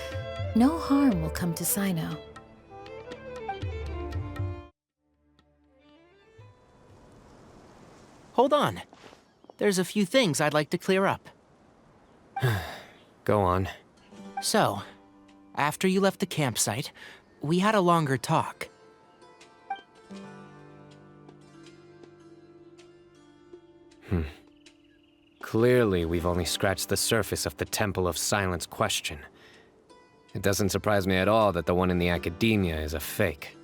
no harm will come to Cyno. Hold on. There's a few things I'd like to clear up. Go on. So, after you left the campsite, we had a longer talk. Clearly, we've only scratched the surface of the Temple of Silence question. It doesn't surprise me at all that the one in the academia is a fake.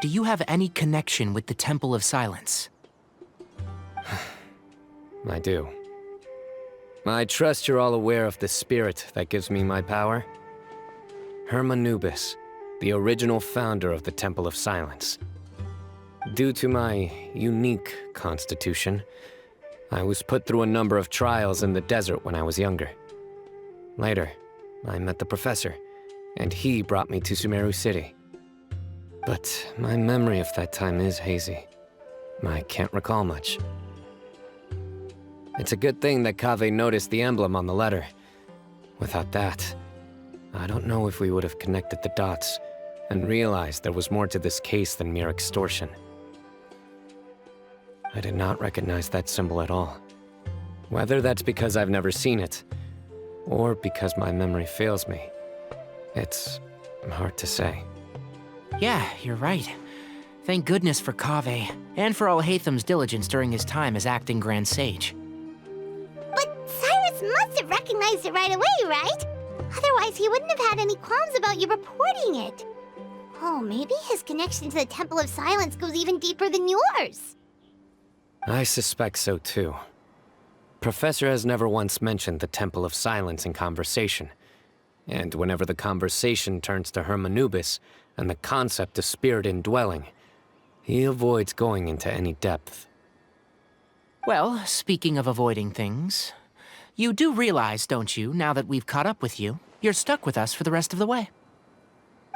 Do you have any connection with the Temple of Silence? I do. I trust you're all aware of the spirit that gives me my power. Hermanubis, the original founder of the Temple of Silence. Due to my unique constitution, I was put through a number of trials in the desert when I was younger. Later, I met the professor, and he brought me to Sumeru City. But my memory of that time is hazy. I can't recall much. It's a good thing that Kaveh noticed the emblem on the letter. Without that, I don't know if we would have connected the dots and realized there was more to this case than mere extortion. I did not recognize that symbol at all. Whether that's because I've never seen it, or because my memory fails me, it's hard to say. Yeah, you're right. Thank goodness for Kaveh, and for Alhaitham's diligence during his time as acting Grand Sage. But Cyrus must have recognized it right away, right? Otherwise, he wouldn't have had any qualms about you reporting it. Oh, maybe his connection to the Temple of Silence goes even deeper than yours. I suspect so too. Professor has never once mentioned the Temple of Silence in conversation. And whenever the conversation turns to Hermanubis and the concept of spirit indwelling, he avoids going into any depth. Well, speaking of avoiding things, you do realize, don't you, now that we've caught up with you, you're stuck with us for the rest of the way?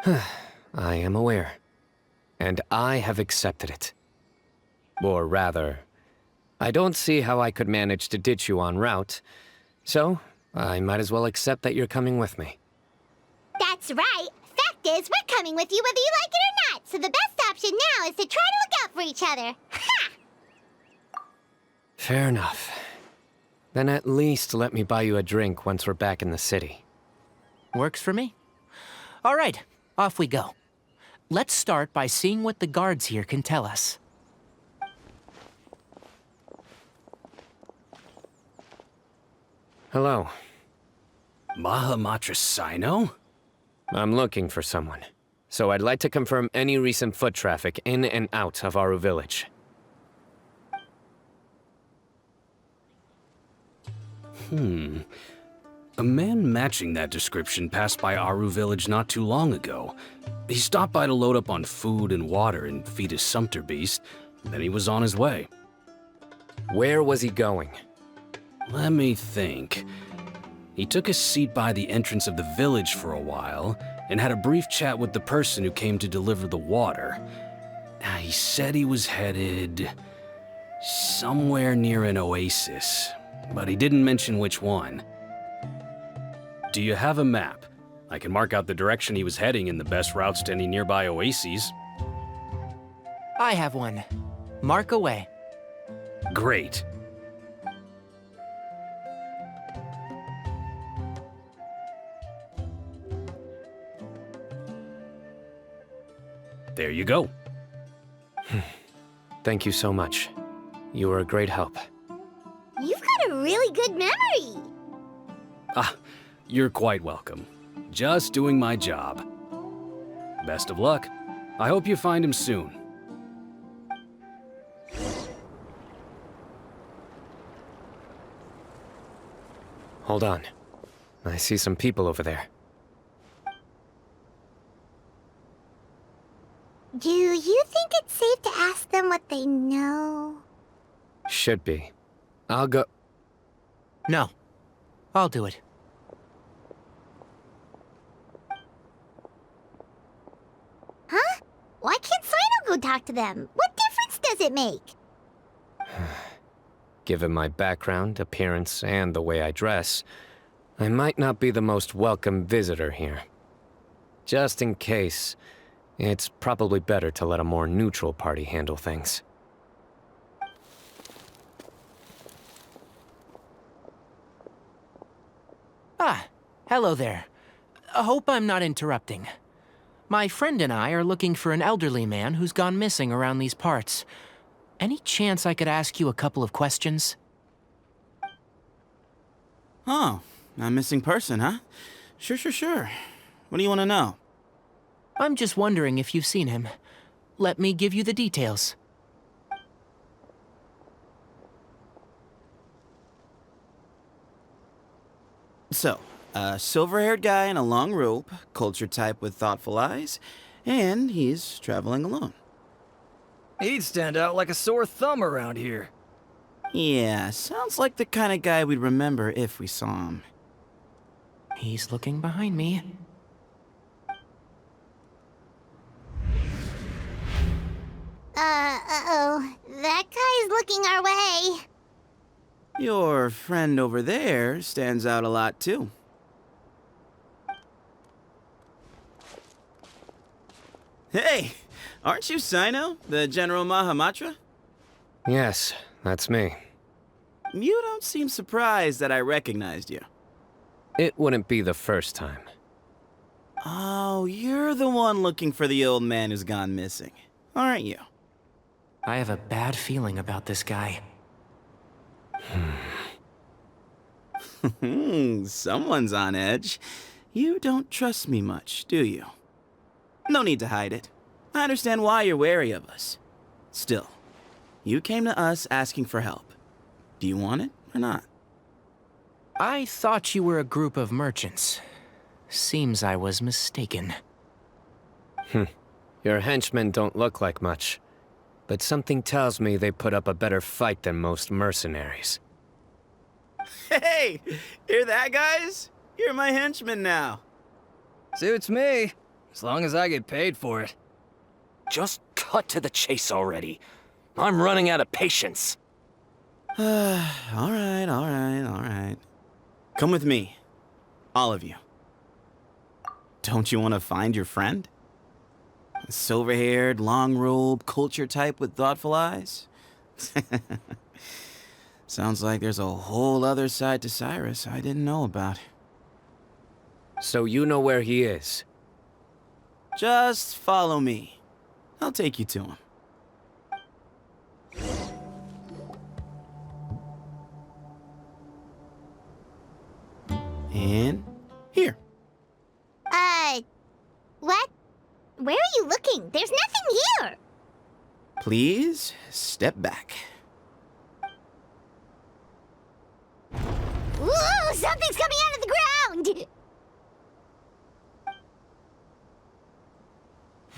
I am aware. And I have accepted it. Or rather, I don't see how I could manage to ditch you en route, so I might as well accept that you're coming with me. That's right. Fact is, we're coming with you whether you like it or not, so the best option now is to try to look out for each other. Ha! Fair enough. Then at least let me buy you a drink once we're back in the city. Works for me. All right, off we go. Let's start by seeing what the guards here can tell us. Hello. Mahamatra Cyno? I'm looking for someone. So I'd like to confirm any recent foot traffic in and out of Aru Village. A man matching that description passed by Aru Village not too long ago. He stopped by to load up on food and water and feed his sumpter beast, then he was on his way. Where was he going? Let me think. He took a seat by the entrance of the village for a while, and had a brief chat with the person who came to deliver the water. He said he was headed somewhere near an oasis, but he didn't mention which one. Do you have a map? I can mark out the direction he was heading and the best routes to any nearby oases. I have one. Mark away. Great. There you go. Thank you so much. You were a great help. You've got a really good memory. You're quite welcome. Just doing my job. Best of luck. I hope you find him soon. Hold on. I see some people over there. Do you think it's safe to ask them what they know? Should be. I'll go... No. I'll do it. Huh? Why can't Cyno go talk to them? What difference does it make? Given my background, appearance, and the way I dress, I might not be the most welcome visitor here. Just in case, it's probably better to let a more neutral party handle things. Ah, hello there. I hope I'm not interrupting. My friend and I are looking for an elderly man who's gone missing around these parts. Any chance I could ask you a couple of questions? Oh, a missing person, huh? Sure. What do you want to know? I'm just wondering if you've seen him. Let me give you the details. So, a silver-haired guy in a long robe, culture type with thoughtful eyes, and he's traveling alone. He'd stand out like a sore thumb around here. Yeah, sounds like the kind of guy we'd remember if we saw him. He's looking behind me. Uh-oh. That guy's looking our way. Your friend over there stands out a lot, too. Hey! Aren't you Cyno, the General Mahamatra? Yes, that's me. You don't seem surprised that I recognized you. It wouldn't be the first time. Oh, you're the one looking for the old man who's gone missing, aren't you? I have a bad feeling about this guy. Someone's on edge. You don't trust me much, do you? No need to hide it. I understand why you're wary of us. Still, you came to us asking for help. Do you want it or not? I thought you were a group of merchants. Seems I was mistaken. Your henchmen don't look like much, but something tells me they put up a better fight than most mercenaries. Hey! Hear that, guys? You're my henchman now. Suits me, as long as I get paid for it. Just cut to the chase already. I'm running out of patience. All right. Come with me. All of you. Don't you want to find your friend? Silver-haired, long robe, culture type with thoughtful eyes? Sounds like there's a whole other side to Cyrus I didn't know about. So you know where he is? Just follow me. I'll take you to him. And here. What? Where are you looking? There's nothing here! Please step back. Ooh, something's coming out of the ground!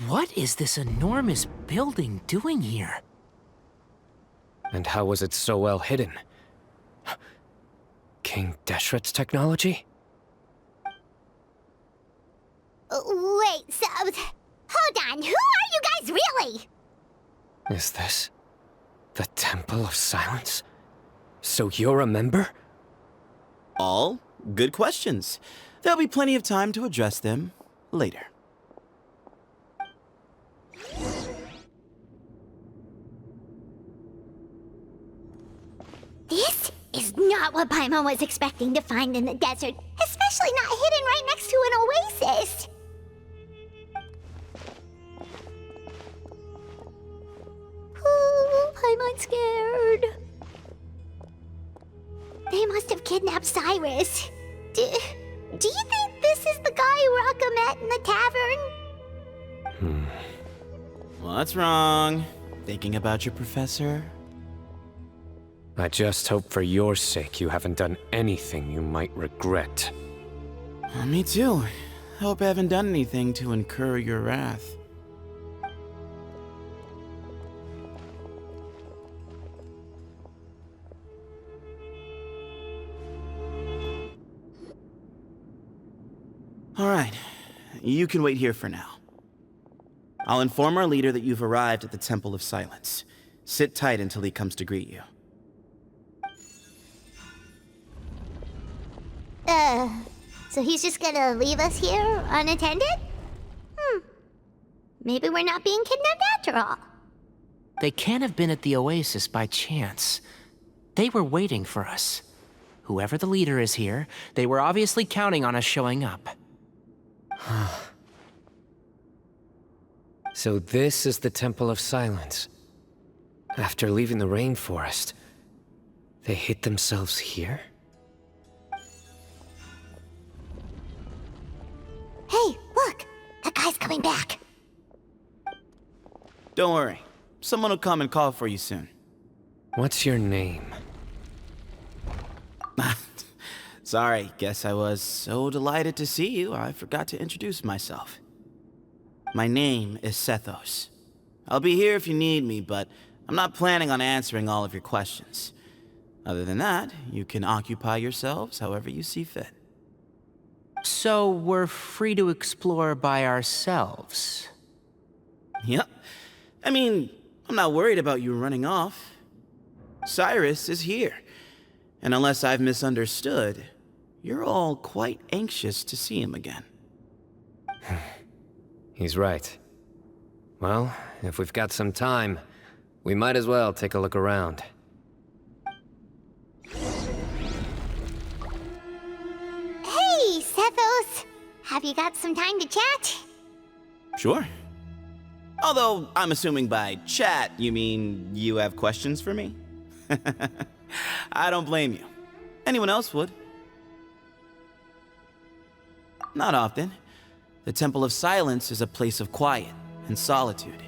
What is this enormous building doing here? And how was it so well hidden? King Deshret's technology? Wait, so... Hold on, who are you guys really? Is this the Temple of Silence? So you're a member? All good questions. There'll be plenty of time to address them later. This is not what Paimon was expecting to find in the desert, especially not hidden right next to an oasis. Ooh, Paimon's scared. They must have kidnapped Cyrus. Do you think this is the guy Raka met in the tavern? What's wrong? Thinking about your professor? I just hope for your sake you haven't done anything you might regret. Me too. Hope I haven't done anything to incur your wrath. All right, you can wait here for now. I'll inform our leader that you've arrived at the Temple of Silence. Sit tight until he comes to greet you. So he's just gonna leave us here unattended? Maybe we're not being kidnapped after all. They can't have been at the oasis by chance. They were waiting for us. Whoever the leader is here, they were obviously counting on us showing up. So this is the Temple of Silence. After leaving the rainforest, they hid themselves here? Hey, look! That guy's coming back. Don't worry. Someone will come and call for you soon. What's your name? Sorry, guess I was so delighted to see you, I forgot to introduce myself. My name is Sethos. I'll be here if you need me, but I'm not planning on answering all of your questions. Other than that, you can occupy yourselves however you see fit. So we're free to explore by ourselves? Yep. I mean, I'm not worried about you running off. Cyrus is here. And unless I've misunderstood, you're all quite anxious to see him again. He's right. Well, if we've got some time, we might as well take a look around. Hey, Sethos! Have you got some time to chat? Sure. Although, I'm assuming by chat, you mean you have questions for me? I don't blame you. Anyone else would. Not often. The Temple of Silence is a place of quiet and solitude.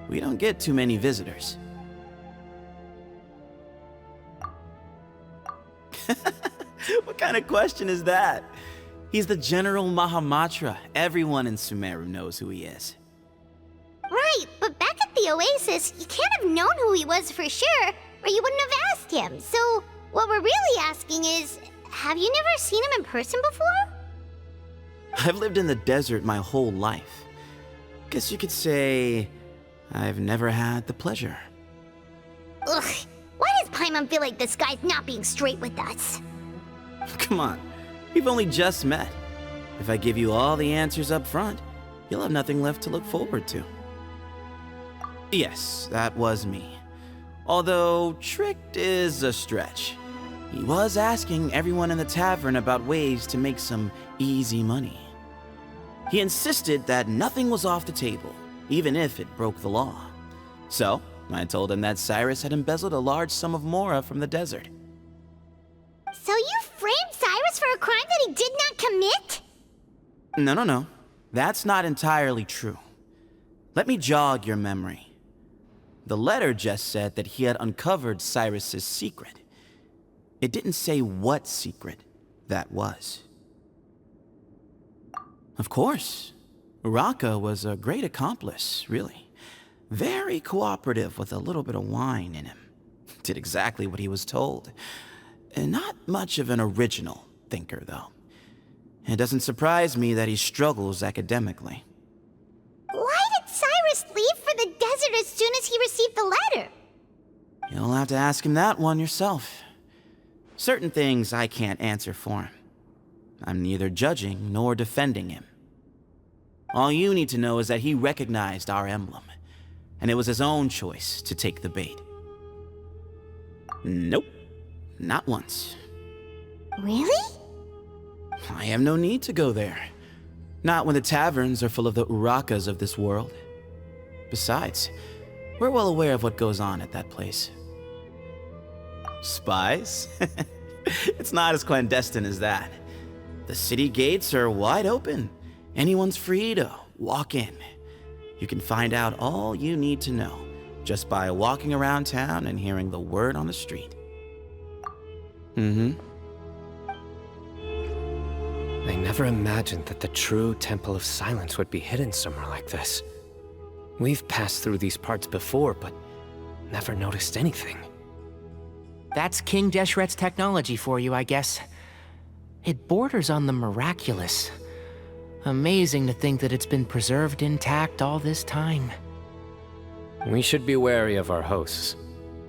We don't get too many visitors. What kind of question is that? He's the General Mahamatra. Everyone in Sumeru knows who he is. Right, but back at the oasis, you can't have known who he was for sure, or you wouldn't have asked him. So, what we're really asking is, have you never seen him in person before? I've lived in the desert my whole life. Guess you could say I've never had the pleasure. Ugh, why does Paimon feel like this guy's not being straight with us? Come on, we've only just met. If I give you all the answers up front, you'll have nothing left to look forward to. Yes, that was me. Although, tricked is a stretch. He was asking everyone in the tavern about ways to make some easy money. He insisted that nothing was off the table, even if it broke the law. So, I told him that Cyrus had embezzled a large sum of mora from the desert. So you framed Cyrus for a crime that he did not commit? No. That's not entirely true. Let me jog your memory. The letter just said that he had uncovered Cyrus's secret. It didn't say what secret that was. Of course, Uraka was a great accomplice, really. Very cooperative with a little bit of wine in him. Did exactly what he was told. And not much of an original thinker, though. It doesn't surprise me that he struggles academically. Why did Cyrus leave for the desert as soon as he received the letter? You'll have to ask him that one yourself. Certain things I can't answer for him. I'm neither judging nor defending him. All you need to know is that he recognized our emblem, and it was his own choice to take the bait. Nope, not once. Really? I have no need to go there. Not when the taverns are full of the Urakas of this world. Besides, we're well aware of what goes on at that place. Spies? It's not as clandestine as that. The city gates are wide open. Anyone's free to walk in. You can find out all you need to know just by walking around town and hearing the word on the street. I never imagined that the true Temple of Silence would be hidden somewhere like this. We've passed through these parts before, but never noticed anything. That's King Deshret's technology for you, I guess. It borders on the miraculous. Amazing to think that it's been preserved intact all this time. We should be wary of our hosts.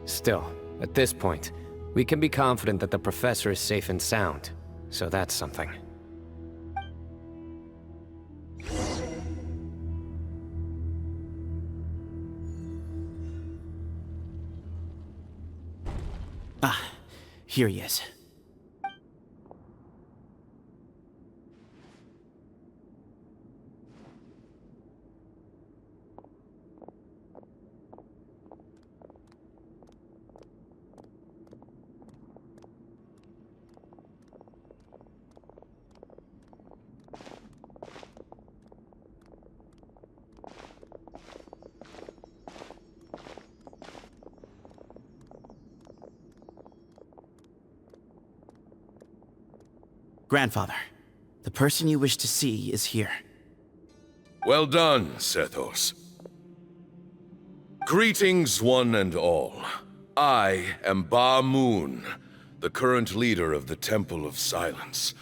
Still, at this point, we can be confident that the professor is safe and sound, so that's something. Ah, here he is. Grandfather, the person you wish to see is here. Well done, Sethos. Greetings, one and all. I am Ba Moon, the current leader of the Temple of Silence.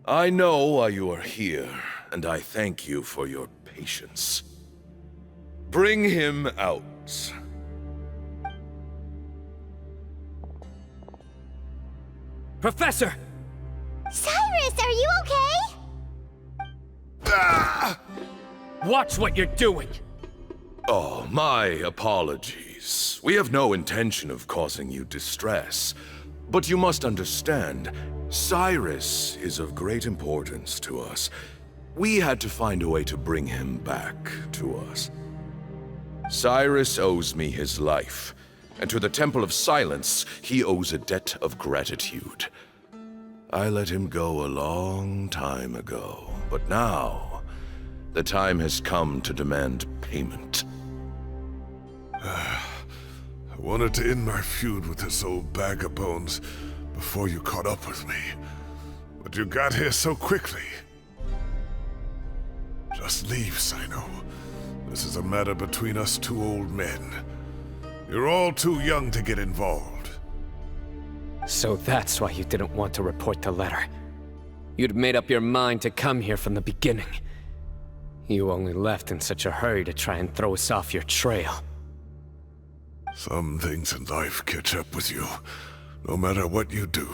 I know why you are here, and I thank you for your patience. Bring him out. Professor! Cyrus, are you okay? Watch what you're doing! Oh, my apologies. We have no intention of causing you distress. But you must understand, Cyrus is of great importance to us. We had to find a way to bring him back to us. Cyrus owes me his life, and to the Temple of Silence, he owes a debt of gratitude. I let him go a long time ago, but now, the time has come to demand payment. I wanted to end my feud with this old bag of bones before you caught up with me, but you got here so quickly. Just leave, Cyno. This is a matter between us two old men. You're all too young to get involved. So that's why you didn't want to report the letter. You'd made up your mind to come here from the beginning. You only left in such a hurry to try and throw us off your trail. Some things in life catch up with you, no matter what you do.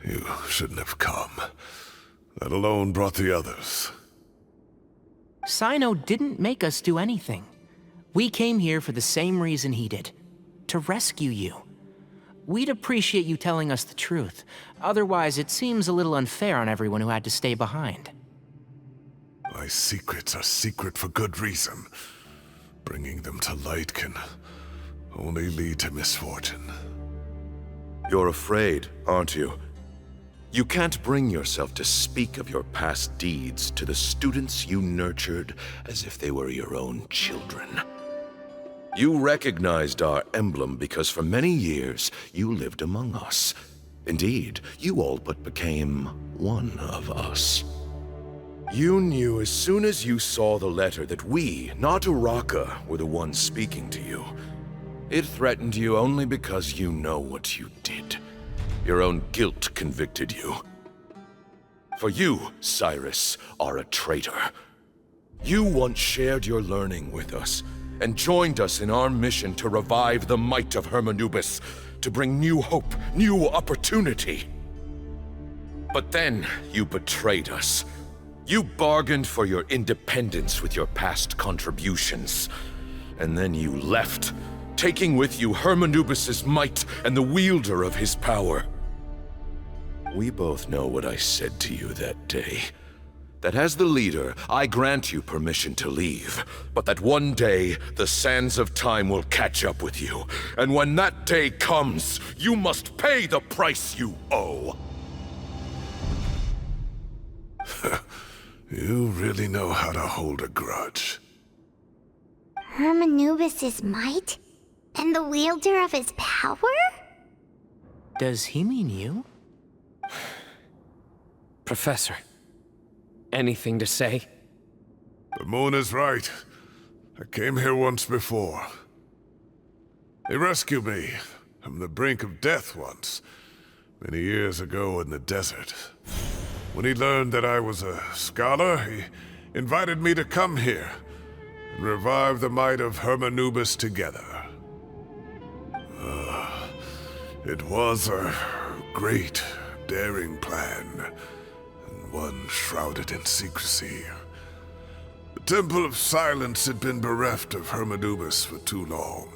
You shouldn't have come, let alone brought the others. Cyno didn't make us do anything. We came here for the same reason he did, to rescue you. We'd appreciate you telling us the truth. Otherwise, it seems a little unfair on everyone who had to stay behind. My secrets are secret for good reason. Bringing them to light can only lead to misfortune. You're afraid, aren't you? You can't bring yourself to speak of your past deeds to the students you nurtured as if they were your own children. You recognized our emblem because for many years you lived among us. Indeed, you all but became one of us. You knew as soon as you saw the letter that we, not Uraka, were the ones speaking to you. It threatened you only because you know what you did. Your own guilt convicted you. For you, Cyrus, are a traitor. You once shared your learning with us, and joined us in our mission to revive the might of Hermanubis, to bring new hope, new opportunity. But then you betrayed us. You bargained for your independence with your past contributions. And then you left, taking with you Hermanubis' might and the wielder of his power. We both know what I said to you that day. That as the leader, I grant you permission to leave, but that one day, the sands of time will catch up with you. And when that day comes, you must pay the price you owe. You really know how to hold a grudge. Hermanubis' might? And the wielder of his power? Does he mean you? Professor, anything to say? The moon is right. I came here once before. He rescued me from the brink of death once, many years ago in the desert. When he learned that I was a scholar, he invited me to come here and revive the might of Hermanubis together. It was a great, daring plan, and one shrouded in secrecy. The Temple of Silence had been bereft of Hermanubis for too long.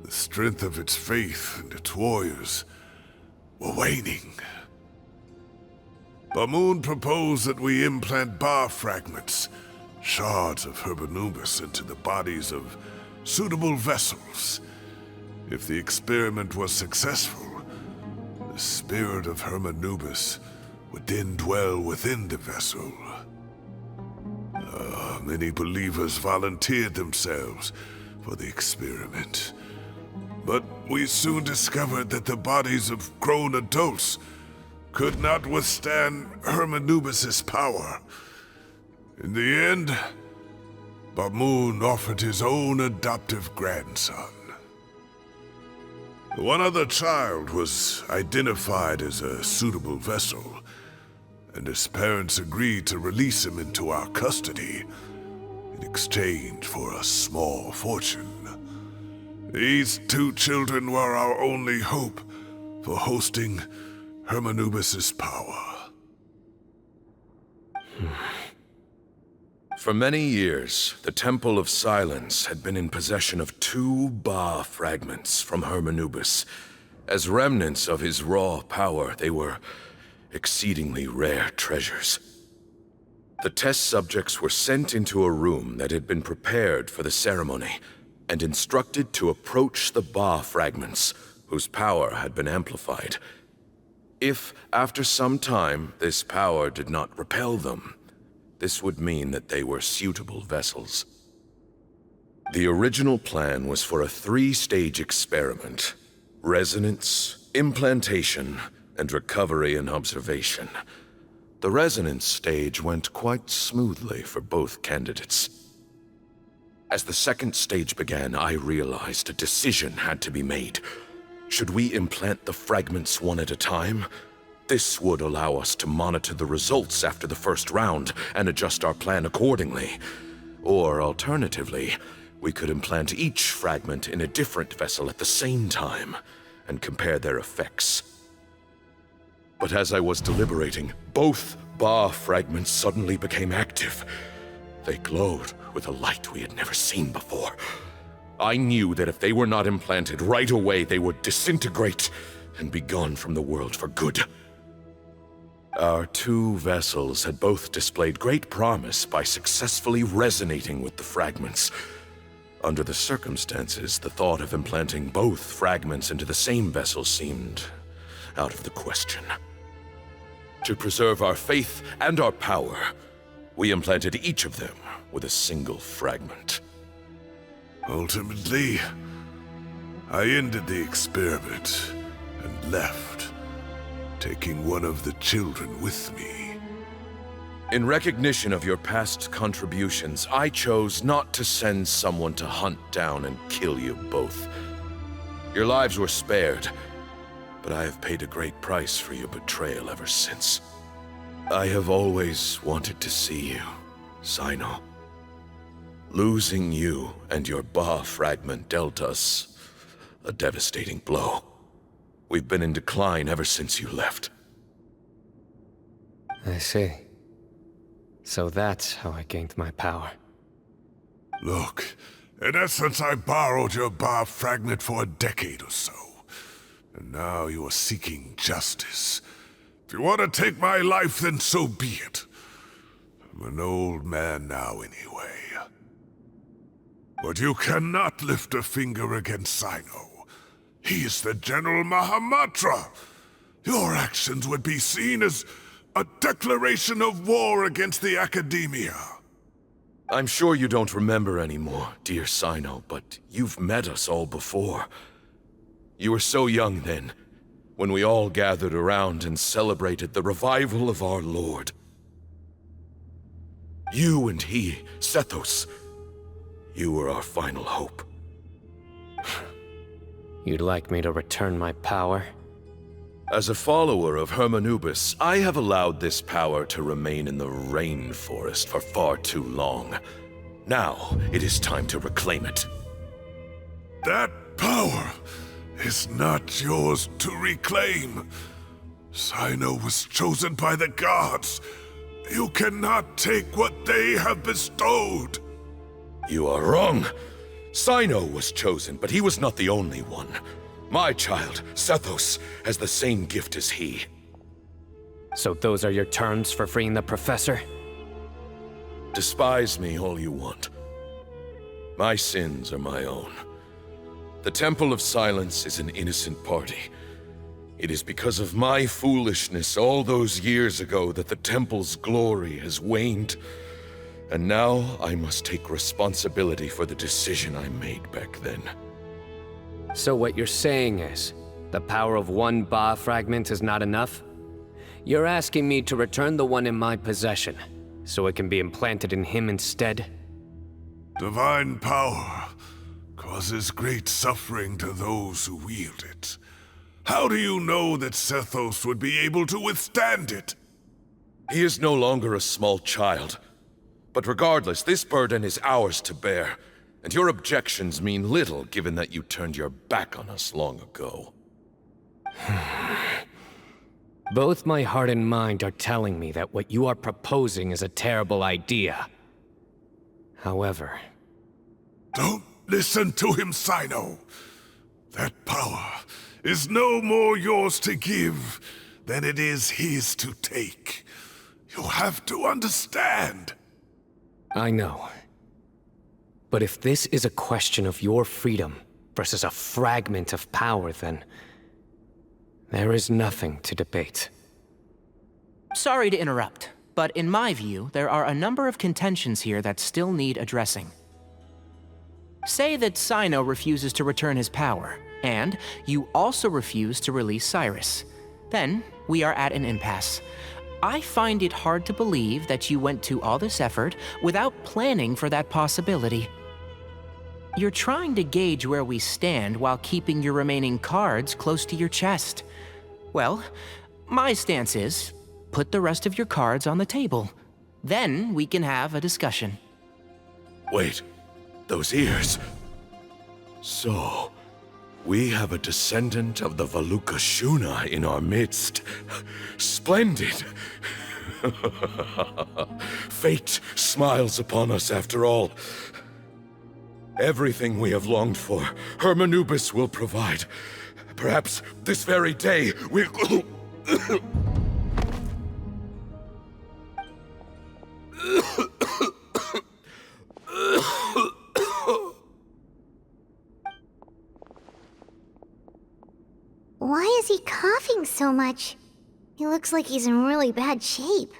The strength of its faith and its warriors were waning. Bamoon proposed that we implant bar fragments, shards of Hermanubis, into the bodies of suitable vessels. If the experiment was successful, the spirit of Hermanubis would then dwell within the vessel. Many believers volunteered themselves for the experiment. But we soon discovered that the bodies of grown adults could not withstand Hermanubis' power. In the end, Bamoon offered his own adoptive grandson. One other child was identified as a suitable vessel, and his parents agreed to release him into our custody in exchange for a small fortune. These two children were our only hope for hosting Hermanubis' power. For many years, the Temple of Silence had been in possession of 2 Ba fragments from Hermanubis. As remnants of his raw power, they were exceedingly rare treasures. The test subjects were sent into a room that had been prepared for the ceremony, and instructed to approach the Ba fragments, whose power had been amplified. If, after some time, this power did not repel them, this would mean that they were suitable vessels. The original plan was for a 3-stage experiment: resonance, implantation, and recovery and observation. The resonance stage went quite smoothly for both candidates. As the 2nd stage began, I realized a decision had to be made. Should we implant the fragments one at a time? This would allow us to monitor the results after the first round and adjust our plan accordingly. Or alternatively, we could implant each fragment in a different vessel at the same time and compare their effects. But as I was deliberating, both Ba fragments suddenly became active. They glowed with a light we had never seen before. I knew that if they were not implanted right away, they would disintegrate and be gone from the world for good. Our two vessels had both displayed great promise by successfully resonating with the fragments. Under the circumstances, the thought of implanting both fragments into the same vessel seemed out of the question. To preserve our faith and our power, we implanted each of them with a single fragment. Ultimately, I ended the experiment and left, taking one of the children with me. In recognition of your past contributions, I chose not to send someone to hunt down and kill you both. Your lives were spared, but I have paid a great price for your betrayal ever since. I have always wanted to see you, Cyno. Losing you and your Ba fragment dealt us a devastating blow. We've been in decline ever since you left. I see. So that's how I gained my power. Look, in essence, I borrowed your Ba fragment for a decade or so. And now you are seeking justice. If you want to take my life, then so be it. I'm an old man now anyway. But you cannot lift a finger against Cyno. He is the General Mahamatra. Your actions would be seen as a declaration of war against the Academia. I'm sure you don't remember anymore, dear Cyno, but you've met us all before. You were so young then, when we all gathered around and celebrated the revival of our Lord. You and he, Sethos, you were our final hope. You'd like me to return my power? As a follower of Hermanubis, I have allowed this power to remain in the rainforest for far too long. Now, it is time to reclaim it. That power is not yours to reclaim. Cyno was chosen by the gods. You cannot take what they have bestowed. You are wrong. Cyno was chosen, but he was not the only one. My child, Sethos, has the same gift as he. So those are your terms for freeing the professor? Despise me all you want. My sins are my own. The Temple of Silence is an innocent party. It is because of my foolishness all those years ago that the Temple's glory has waned. And now I must take responsibility for the decision I made back then. So what you're saying is, the power of one Ba fragment is not enough? You're asking me to return the one in my possession, so it can be implanted in him instead? Divine power causes great suffering to those who wield it. How do you know that Sethos would be able to withstand it? He is no longer a small child. But regardless, this burden is ours to bear, and your objections mean little given that you turned your back on us long ago. Both my heart and mind are telling me that what you are proposing is a terrible idea. However... Don't listen to him, Cyno. That power is no more yours to give than it is his to take. You have to understand. I know. But if this is a question of your freedom versus a fragment of power, then there is nothing to debate. Sorry to interrupt, but in my view, there are a number of contentions here that still need addressing. Say that Cyno refuses to return his power, and you also refuse to release Cyrus. Then, we are at an impasse. I find it hard to believe that you went to all this effort without planning for that possibility. You're trying to gauge where we stand while keeping your remaining cards close to your chest. Well, my stance is, put the rest of your cards on the table. Then we can have a discussion. Wait, those ears. So, we have a descendant of the Valukashuna in our midst. Splendid! Fate smiles upon us after all. Everything we have longed for, Hermanubis will provide. Perhaps this very day we'll... he coughing so much? He looks like he's in really bad shape.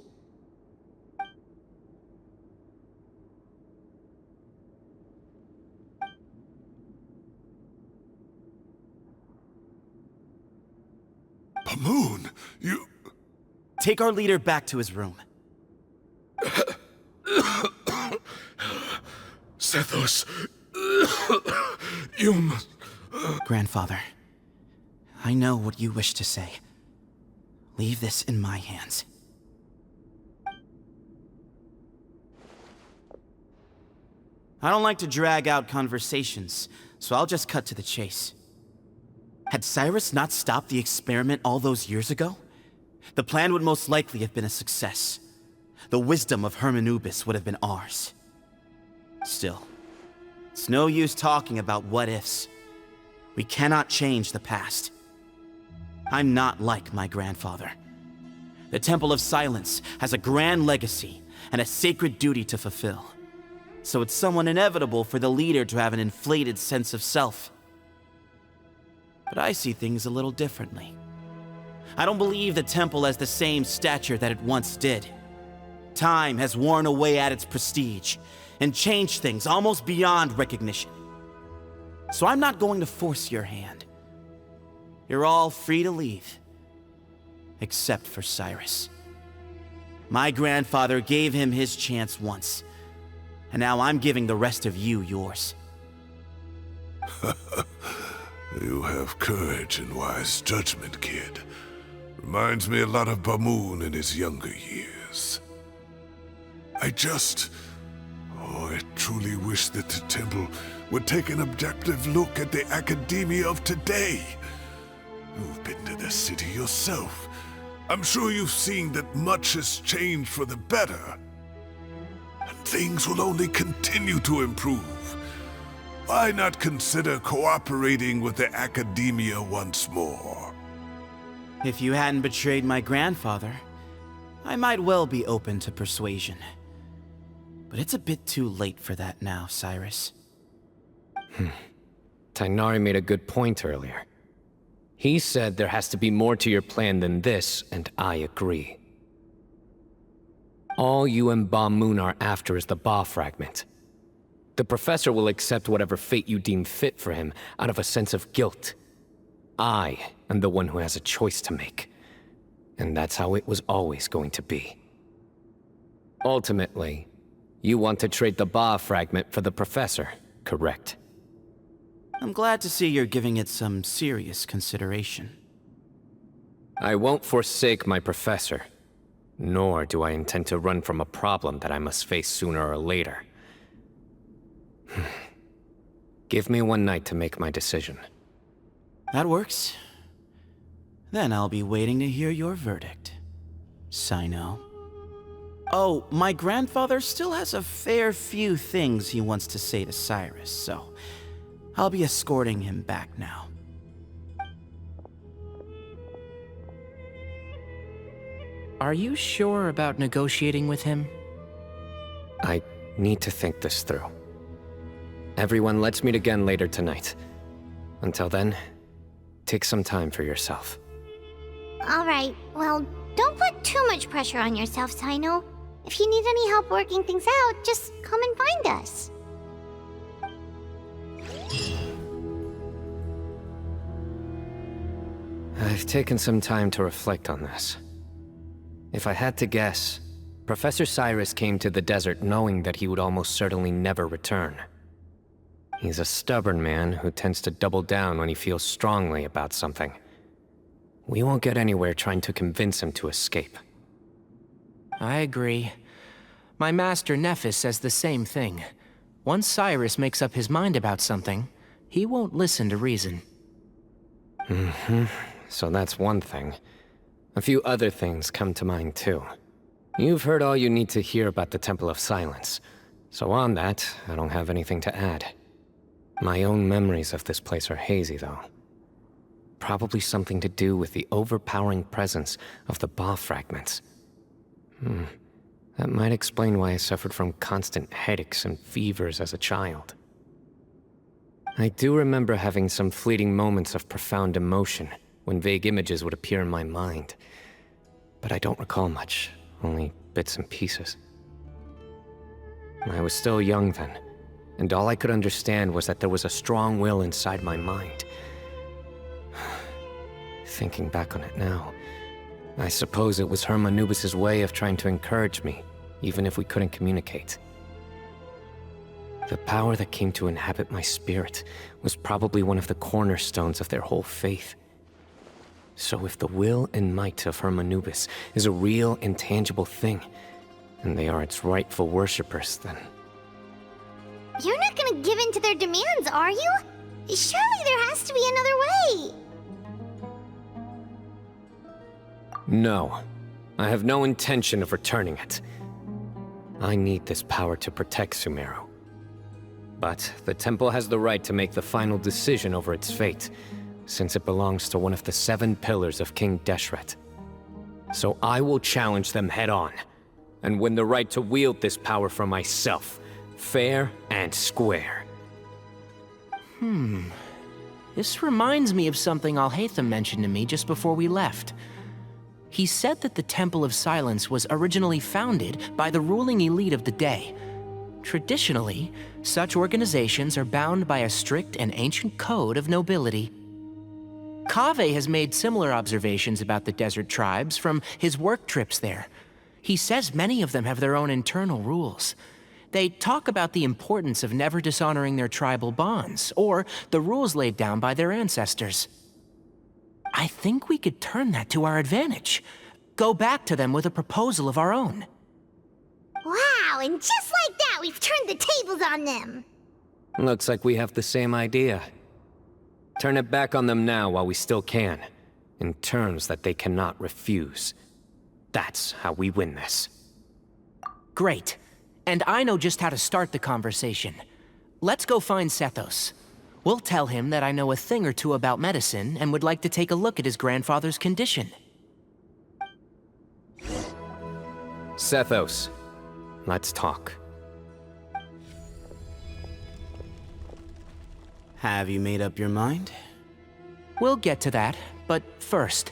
Pamoon, you... Take our leader back to his room. Sethos, you must... Grandfather, I know what you wish to say. Leave this in my hands. I don't like to drag out conversations, so I'll just cut to the chase. Had Cyrus not stopped the experiment all those years ago, the plan would most likely have been a success. The wisdom of Hermanubis would have been ours. Still, it's no use talking about what-ifs. We cannot change the past. I'm not like my grandfather. The Temple of Silence has a grand legacy and a sacred duty to fulfill. So it's somewhat inevitable for the leader to have an inflated sense of self. But I see things a little differently. I don't believe the temple has the same stature that it once did. Time has worn away at its prestige and changed things almost beyond recognition. So I'm not going to force your hand. You're all free to leave. Except for Cyrus. My grandfather gave him his chance once, and now I'm giving the rest of you yours. You have courage and wise judgment, kid. Reminds me a lot of Pamoon in his younger years. I truly wish that the temple would take an objective look at the academia of today. You've been to the city yourself. I'm sure you've seen that much has changed for the better. And things will only continue to improve. Why not consider cooperating with the academia once more? If you hadn't betrayed my grandfather, I might well be open to persuasion. But it's a bit too late for that now, Cyrus. Tighnari made a good point earlier. He said there has to be more to your plan than this, and I agree. All you and Ba Moon are after is the Ba fragment. The professor will accept whatever fate you deem fit for him out of a sense of guilt. I am the one who has a choice to make. And that's how it was always going to be. Ultimately, you want to trade the Ba fragment for the professor, correct? I'm glad to see you're giving it some serious consideration. I won't forsake my professor, nor do I intend to run from a problem that I must face sooner or later. Give me one night to make my decision. That works. Then I'll be waiting to hear your verdict, Cyno. Oh, my grandfather still has a fair few things he wants to say to Cyrus, so I'll be escorting him back now. Are you sure about negotiating with him? I need to think this through. Everyone, let's meet again later tonight. Until then, take some time for yourself. Alright, well, don't put too much pressure on yourself, Cyno. If you need any help working things out, just come and find us. I've taken some time to reflect on this. If I had to guess, Professor Cyrus came to the desert knowing that he would almost certainly never return. He's a stubborn man who tends to double down when he feels strongly about something. We won't get anywhere trying to convince him to escape. I agree. My master Nephis says the same thing. Once Cyrus makes up his mind about something, he won't listen to reason. So that's one thing. A few other things come to mind too. You've heard all you need to hear about the Temple of Silence. So on that, I don't have anything to add. My own memories of this place are hazy, though. Probably something to do with the overpowering presence of the Ba fragments. That might explain why I suffered from constant headaches and fevers as a child. I do remember having some fleeting moments of profound emotion when vague images would appear in my mind. But I don't recall much, only bits and pieces. I was still young then, and all I could understand was that there was a strong will inside my mind. Thinking back on it now, I suppose it was Anubis' way of trying to encourage me, even if we couldn't communicate. The power that came to inhabit my spirit was probably one of the cornerstones of their whole faith. So if the will and might of Anubis is a real, intangible thing, and they are its rightful worshippers, then... You're not gonna give in to their demands, are you? Surely there has to be another way! No. I have no intention of returning it. I need this power to protect Sumeru. But the temple has the right to make the final decision over its fate, since it belongs to one of the 7 pillars of King Deshret. So I will challenge them head-on, and win the right to wield this power for myself, fair and square. This reminds me of something Alhaitham mentioned to me just before we left. He said that the Temple of Silence was originally founded by the ruling elite of the day. Traditionally, such organizations are bound by a strict and ancient code of nobility. Kaveh has made similar observations about the desert tribes from his work trips there. He says many of them have their own internal rules. They talk about the importance of never dishonoring their tribal bonds, or the rules laid down by their ancestors. I think we could turn that to our advantage. Go back to them with a proposal of our own. Wow, and just like that, we've turned the tables on them! Looks like we have the same idea. Turn it back on them now while we still can, in terms that they cannot refuse. That's how we win this. Great. And I know just how to start the conversation. Let's go find Sethos. We'll tell him that I know a thing or two about medicine and would like to take a look at his grandfather's condition. Sethos, let's talk. Have you made up your mind? We'll get to that, but first,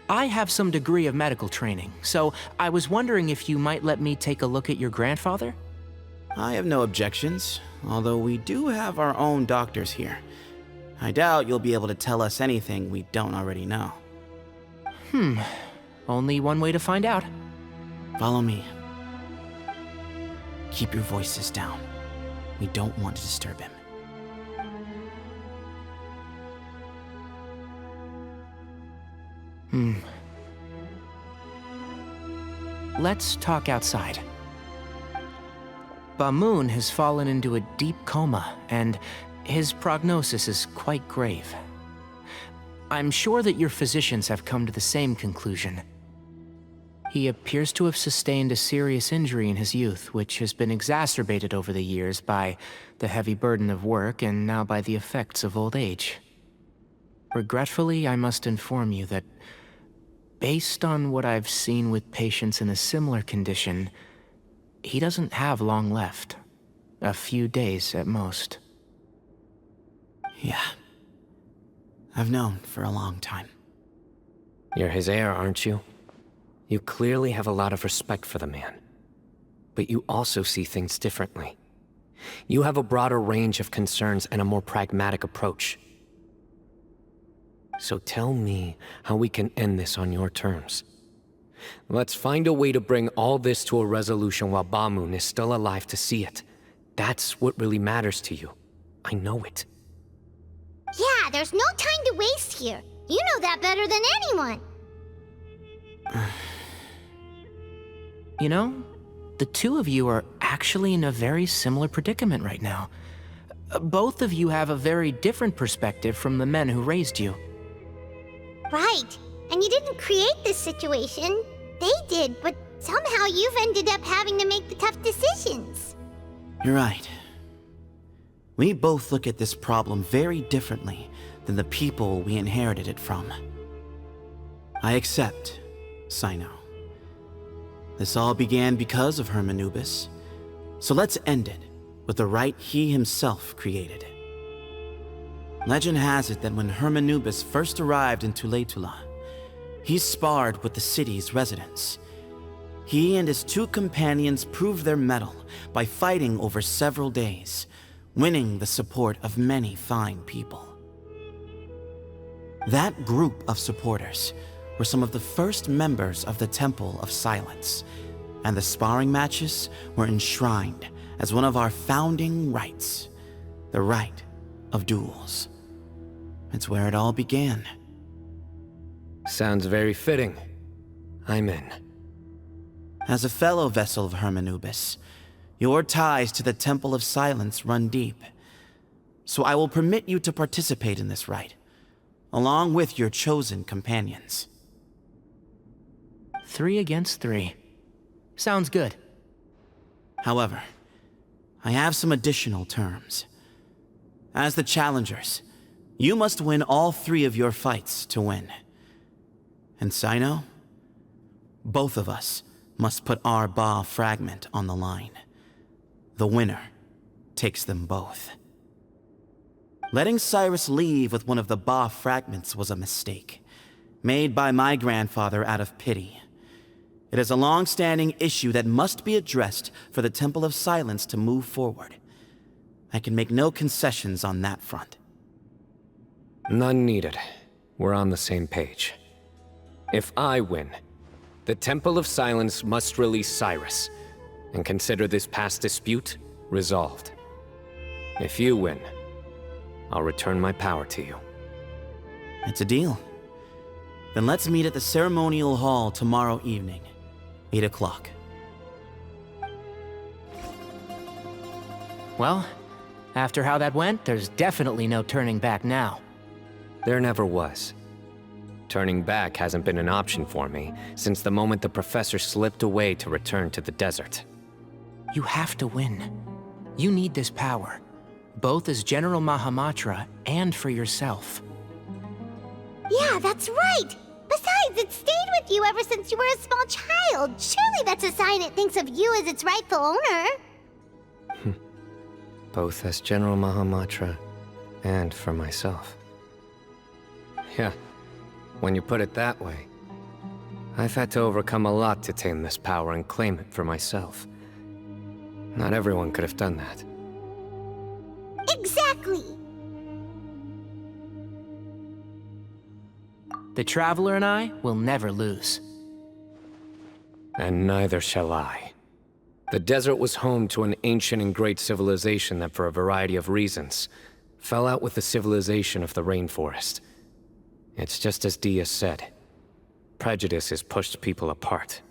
I have some degree of medical training, so I was wondering if you might let me take a look at your grandfather? I have no objections, although we do have our own doctors here. I doubt you'll be able to tell us anything we don't already know. Only one way to find out. Follow me. Keep your voices down. We don't want to disturb him. Let's talk outside. Bamoon has fallen into a deep coma, and his prognosis is quite grave. I'm sure that your physicians have come to the same conclusion. He appears to have sustained a serious injury in his youth, which has been exacerbated over the years by the heavy burden of work and now by the effects of old age. Regretfully, I must inform you that, based on what I've seen with patients in a similar condition, he doesn't have long left. A few days at most. Yeah. I've known for a long time. You're his heir, aren't you? You clearly have a lot of respect for the man. But you also see things differently. You have a broader range of concerns and a more pragmatic approach. So tell me how we can end this on your terms. Let's find a way to bring all this to a resolution while Bamoon is still alive to see it. That's what really matters to you. I know it. Yeah, there's no time to waste here. You know that better than anyone. You know, the two of you are actually in a very similar predicament right now. Both of you have a very different perspective from the men who raised you. Right. And you didn't create this situation. They did, but somehow you've ended up having to make the tough decisions. You're right. We both look at this problem very differently than the people we inherited it from. I accept, Cyno. This all began because of Anubis, so let's end it with the rite he himself created. Legend has it that when Hermanubis first arrived in Tuletula, he sparred with the city's residents. He and his 2 companions proved their mettle by fighting over several days, winning the support of many fine people. That group of supporters were some of the first members of the Temple of Silence, and the sparring matches were enshrined as one of our founding rights, the right of duels. It's where it all began. Sounds very fitting. I'm in. As a fellow vessel of Hermanubis, your ties to the Temple of Silence run deep. So I will permit you to participate in this rite, along with your chosen companions. 3 against 3. Sounds good. However, I have some additional terms. As the challengers, you must win all 3 of your fights to win. And Cyno, both of us must put our Ba fragment on the line. The winner takes them both. Letting Cyrus leave with one of the Ba fragments was a mistake, made by my grandfather out of pity. It is a long-standing issue that must be addressed for the Temple of Silence to move forward. I can make no concessions on that front. None needed. We're on the same page. If I win, the Temple of Silence must release Cyrus, and consider this past dispute resolved. If you win, I'll return my power to you. It's a deal. Then let's meet at the ceremonial hall tomorrow evening, 8 o'clock. Well, after how that went, there's definitely no turning back now. There never was. Turning back hasn't been an option for me since the moment the professor slipped away to return to the desert. You have to win. You need this power, both as General Mahamatra and for yourself. Yeah, that's right! Besides, it stayed with you ever since you were a small child. Surely that's a sign it thinks of you as its rightful owner. Both as General Mahamatra and for myself. Yeah, when you put it that way, I've had to overcome a lot to tame this power and claim it for myself. Not everyone could have done that. Exactly! The Traveler and I will never lose. And neither shall I. The desert was home to an ancient and great civilization that, for a variety of reasons, fell out with the civilization of the rainforest. It's just as Dia said. Prejudice has pushed people apart.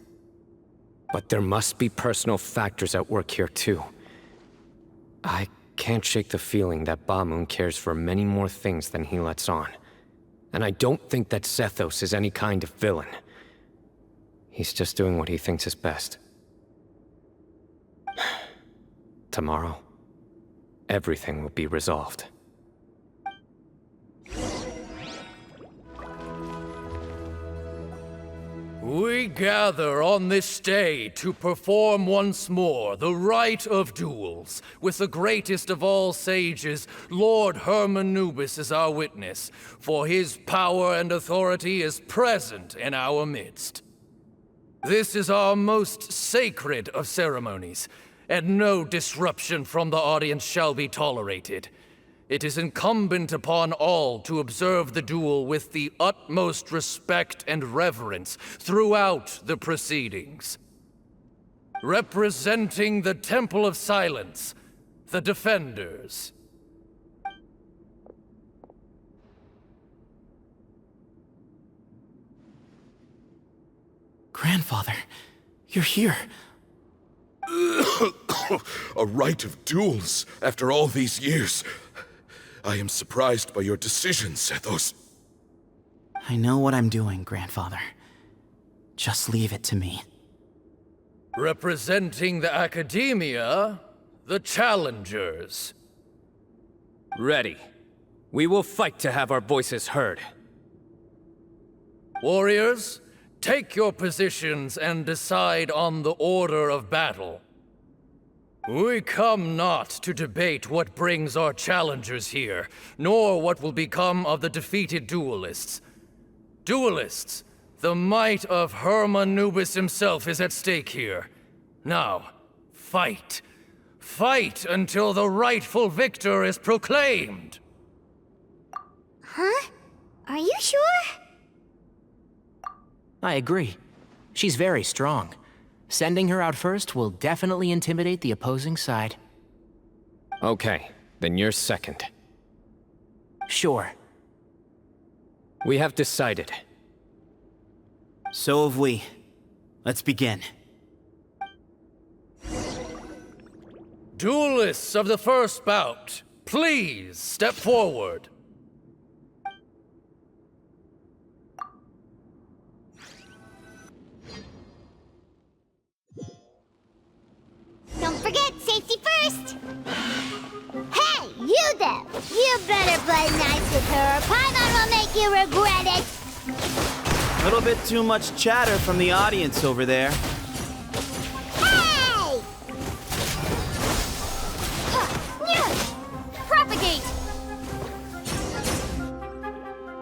But there must be personal factors at work here too. I can't shake the feeling that Bamoon cares for many more things than he lets on. And I don't think that Zethos is any kind of villain. He's just doing what he thinks is best. Tomorrow, everything will be resolved. We gather on this day to perform once more the rite of duels, with the greatest of all sages, Lord Hermanubis, as our witness, for his power and authority is present in our midst. This is our most sacred of ceremonies, and no disruption from the audience shall be tolerated. It is incumbent upon all to observe the duel with the utmost respect and reverence throughout the proceedings. Representing the Temple of Silence, the Defenders. Grandfather, you're here. A rite of duels after all these years. I am surprised by your decision, Zethos. I know what I'm doing, Grandfather. Just leave it to me. Representing the Academia, the Challengers. Ready. We will fight to have our voices heard. Warriors, take your positions and decide on the order of battle. We come not to debate what brings our challengers here, nor what will become of the defeated duelists. Duelists, the might of Hermanubis himself is at stake here. Now, fight. Fight until the rightful victor is proclaimed. Huh? Are you sure? I agree. She's very strong. Sending her out first will definitely intimidate the opposing side. Okay, then you're second. Sure. We have decided. So have we. Let's begin. Duelists of the first bout, please step forward. Don't forget, safety first! Hey, you there! You better play nice with her, or Paimon will make you regret it! A little bit too much chatter from the audience over there. Hey! Propagate!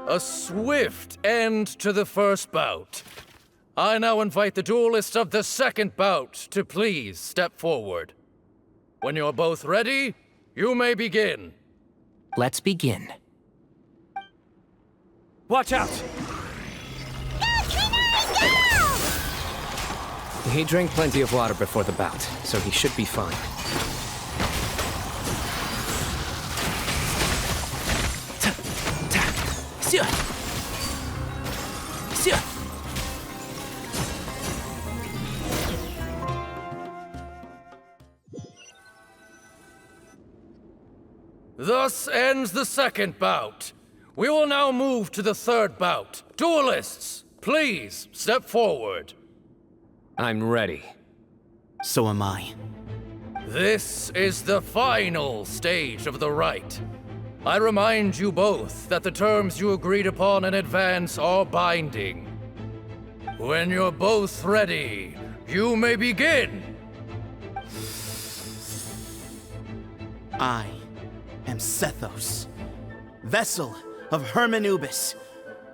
A swift end to the first bout. I now invite the duelists of the second bout to please step forward. When you're both ready, you may begin. Let's begin. Watch out! He drank plenty of water before the bout, so he should be fine. Thus ends the second bout. We will now move to the third bout. Duelists, please step forward. I'm ready. So am I. This is the final stage of the rite. I remind you both that the terms you agreed upon in advance are binding. When you're both ready, you may begin. I am Sethos, vessel of Hermanubis,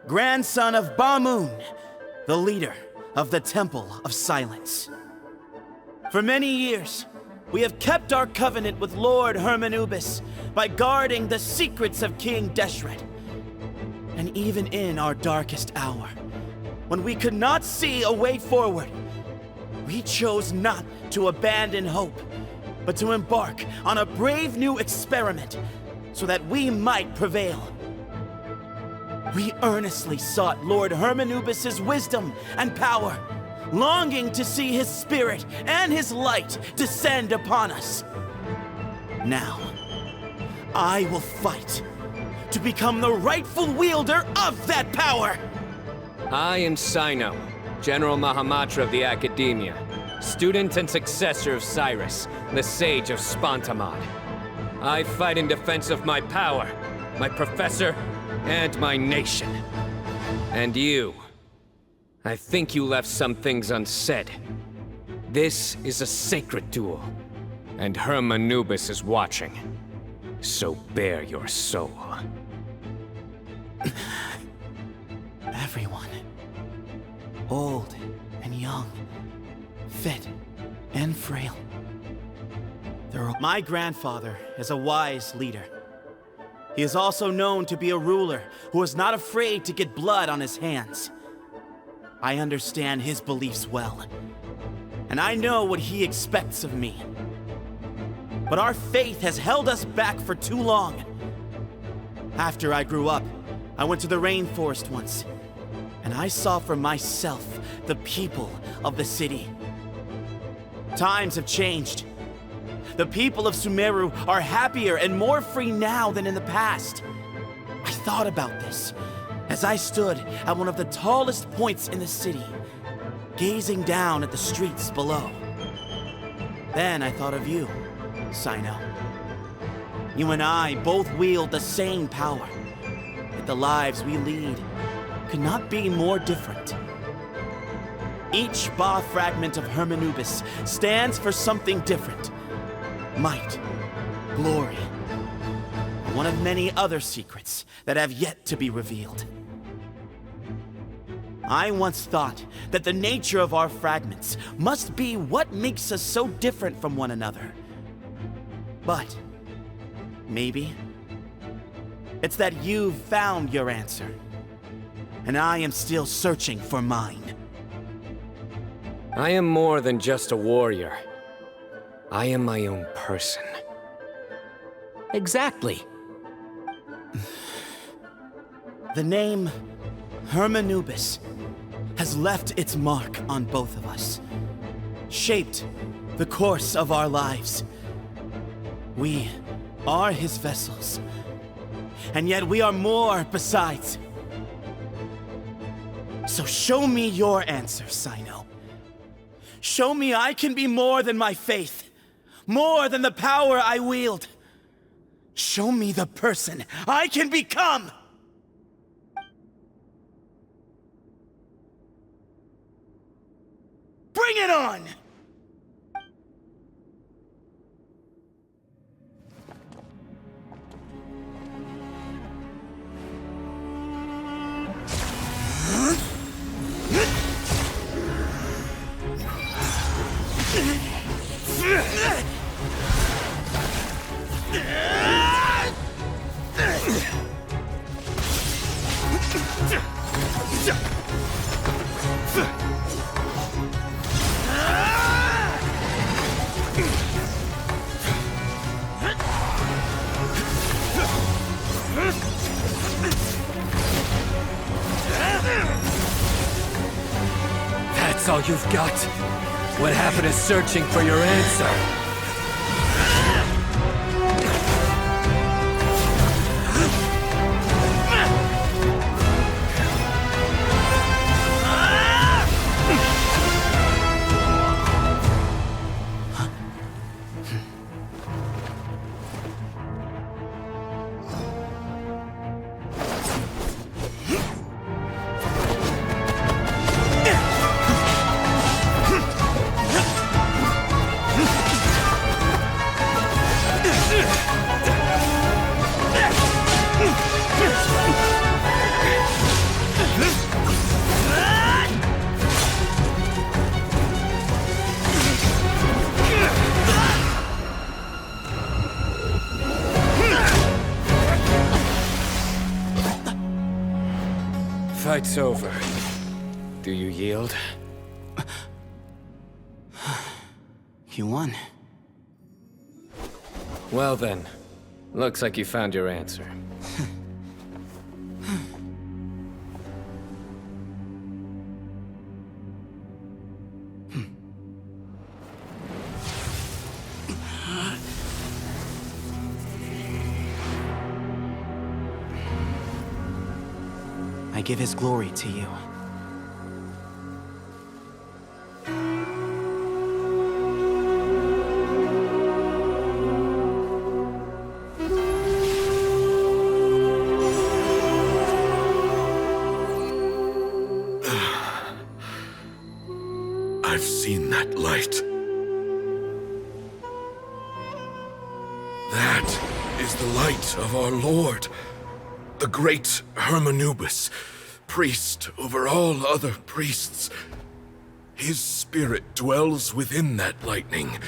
grandson of Bamoon, the leader of the Temple of Silence. For many years, we have kept our covenant with Lord Hermanubis by guarding the secrets of King Deshret. And even in our darkest hour, when we could not see a way forward, we chose not to abandon hope, but to embark on a brave new experiment so that we might prevail. We earnestly sought Lord Hermanubis' wisdom and power, longing to see his spirit and his light descend upon us. Now, I will fight to become the rightful wielder of that power! I am Сайно, General Mahamatra of the Academia, student and successor of Cyrus, the Sage of Spantamad. I fight in defense of my power, my professor, and my nation. And you. I think you left some things unsaid. This is a sacred duel, and Hermanubis is watching. So bare your soul. Everyone, old and young, fit and frail. My grandfather is a wise leader. He is also known to be a ruler who is not afraid to get blood on his hands. I understand his beliefs well, and I know what he expects of me. But our faith has held us back for too long. After I grew up, I went to the rainforest once, and I saw for myself the people of the city. Times have changed. The people of Sumeru are happier and more free now than in the past. I thought about this as I stood at one of the tallest points in the city, gazing down at the streets below. Then I thought of you, Cyno. You and I both wield the same power, yet the lives we lead could not be more different. Each Ba fragment of Hermanubis stands for something different. might, glory. One of many other secrets that have yet to be revealed. I once thought that the nature of our fragments must be what makes us so different from one another. But maybe it's that you've found your answer, and I am still searching for mine. I am more than just a warrior. I am my own person. Exactly. The name Hermanubis has left its mark on both of us, shaped the course of our lives. We are his vessels, and yet we are more besides. So show me your answer, Cyno. Show me I can be more than my faith, more than the power I wield. Show me the person I can become! Bring it on! That's all you've got? What happened to searching for your answer? Fight's over. Do you yield? You won. Well then, looks like you found your answer. I give his glory to you. I've seen that light. That is the light of our Lord, the great Hermanubis, priest over all other priests. His spirit dwells within that lightning,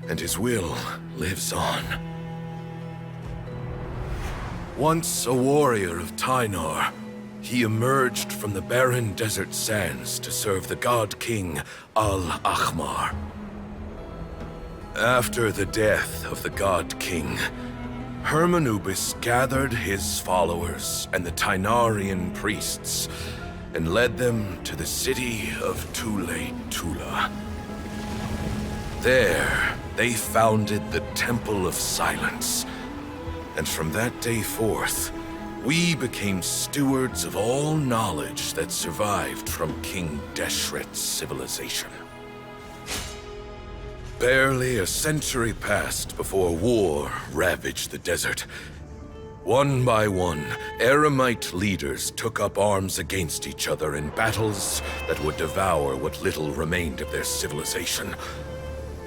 and his will lives on. Once a warrior of Tynar, he emerged from the barren desert sands to serve the god king Al-Ahmar. After the death of the god king, Hermanubis gathered his followers and the Tynarian priests and led them to the city of Tule-Tula. There, they founded the Temple of Silence, and from that day forth, we became stewards of all knowledge that survived from King Deshret's civilization. Barely a century passed before war ravaged the desert. One by one, Eremite leaders took up arms against each other in battles that would devour what little remained of their civilization.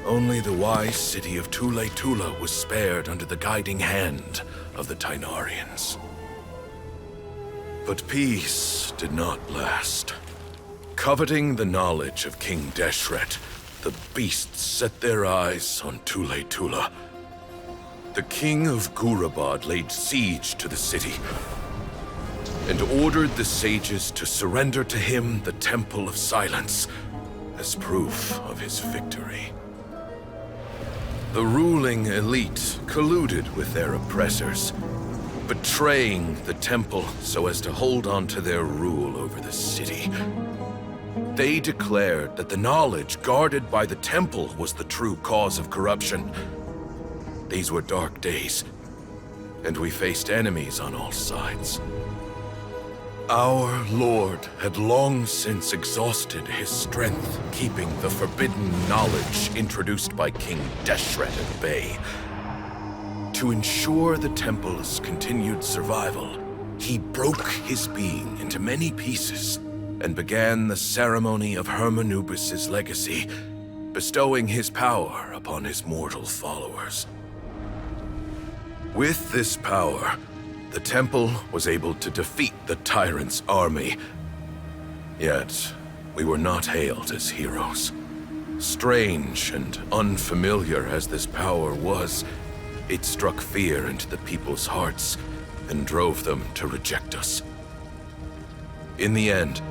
only the wise city of Tule Tula was spared under the guiding hand of the Tainarians. But peace did not last. Coveting the knowledge of King Deshret, the beasts set their eyes on Tule Tula. The king of Gurabad laid siege to the city and ordered the sages to surrender to him the Temple of Silence as proof of his victory. The ruling elite colluded with their oppressors, betraying the temple so as to hold on to their rule over the city. They declared that the knowledge guarded by the temple was the true cause of corruption. These were dark days, and we faced enemies on all sides. Our Lord had long since exhausted his strength, keeping the forbidden knowledge introduced by King Deshret at bay. To ensure the temple's continued survival, he broke his being into many pieces and began the ceremony of Hermanubis' legacy, bestowing his power upon his mortal followers. With this power, the temple was able to defeat the tyrant's army. Yet, we were not hailed as heroes. Strange and unfamiliar as this power was, it struck fear into the people's hearts and drove them to reject us. In the end,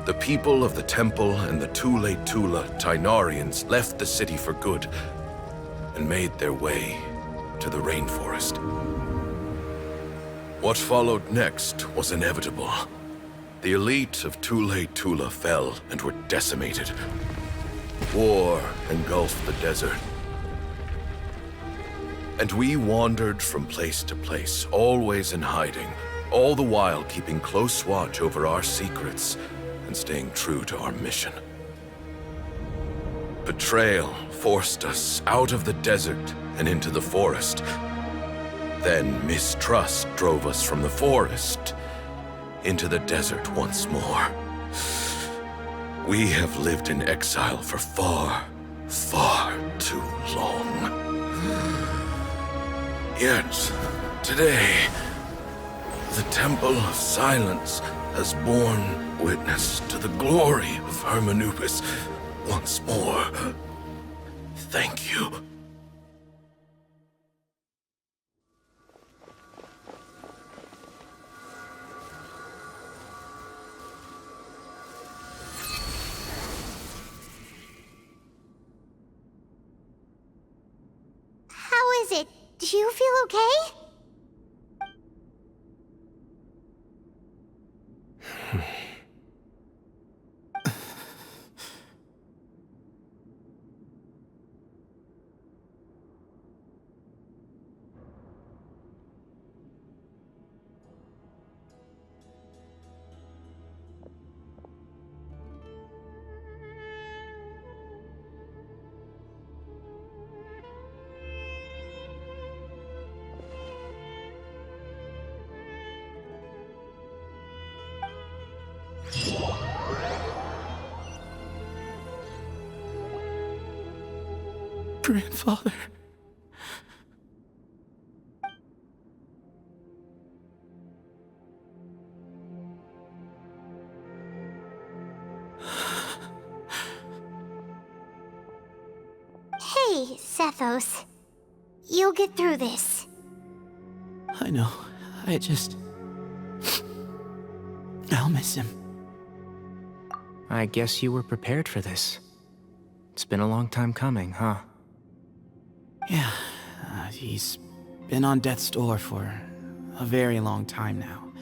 the people of the temple and the Tule Tula Tainarians left the city for good and made their way to the rainforest. What followed next was inevitable. The elite of Tule Tula fell and were decimated. War engulfed the desert. And we wandered from place to place, always in hiding, all the while keeping close watch over our secrets and staying true to our mission. Betrayal forced us out of the desert and into the forest. Then mistrust drove us from the forest into the desert once more. We have lived in exile for far, far too long. Yet, today, the Temple of Silence has borne witness to the glory of Hermanubis once more. Thank you. How is it? Do you feel okay? Grandfather. Hey, Sethos. You'll get through this. I know. I'll miss him. I guess you were prepared for this. It's been a long time coming, huh? Yeah, he's been on death's door for a very long time now.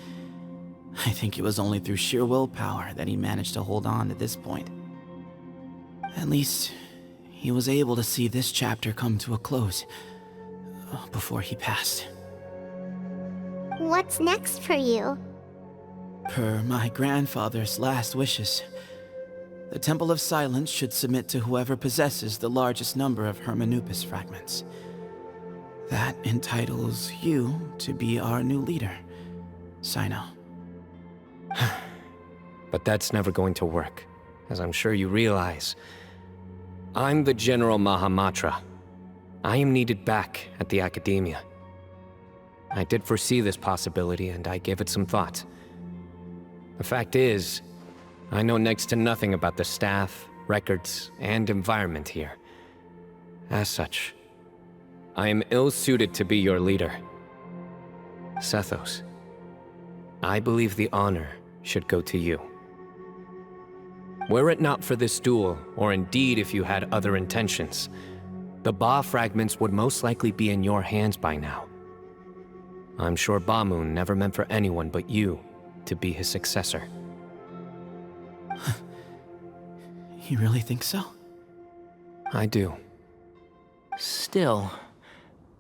I think it was only through sheer willpower that he managed to hold on to this point. At least, he was able to see this chapter come to a close before he passed. What's next for you? Per my grandfather's last wishes, the Temple of Silence should submit to whoever possesses the largest number of Hermanubis fragments. That entitles you to be our new leader, Cyno. But that's never going to work, as I'm sure you realize. I'm the General Mahamatra. I am needed back at the Academia. I did foresee this possibility, and I gave it some thought. The fact is, I know next to nothing about the staff, records, and environment here. As such, I am ill-suited to be your leader. Sethos, I believe the honor should go to you. Were it not for this duel, or indeed if you had other intentions, the Ba fragments would most likely be in your hands by now. I'm sure Ba-moon never meant for anyone but you to be his successor. You really think so? I do. Still,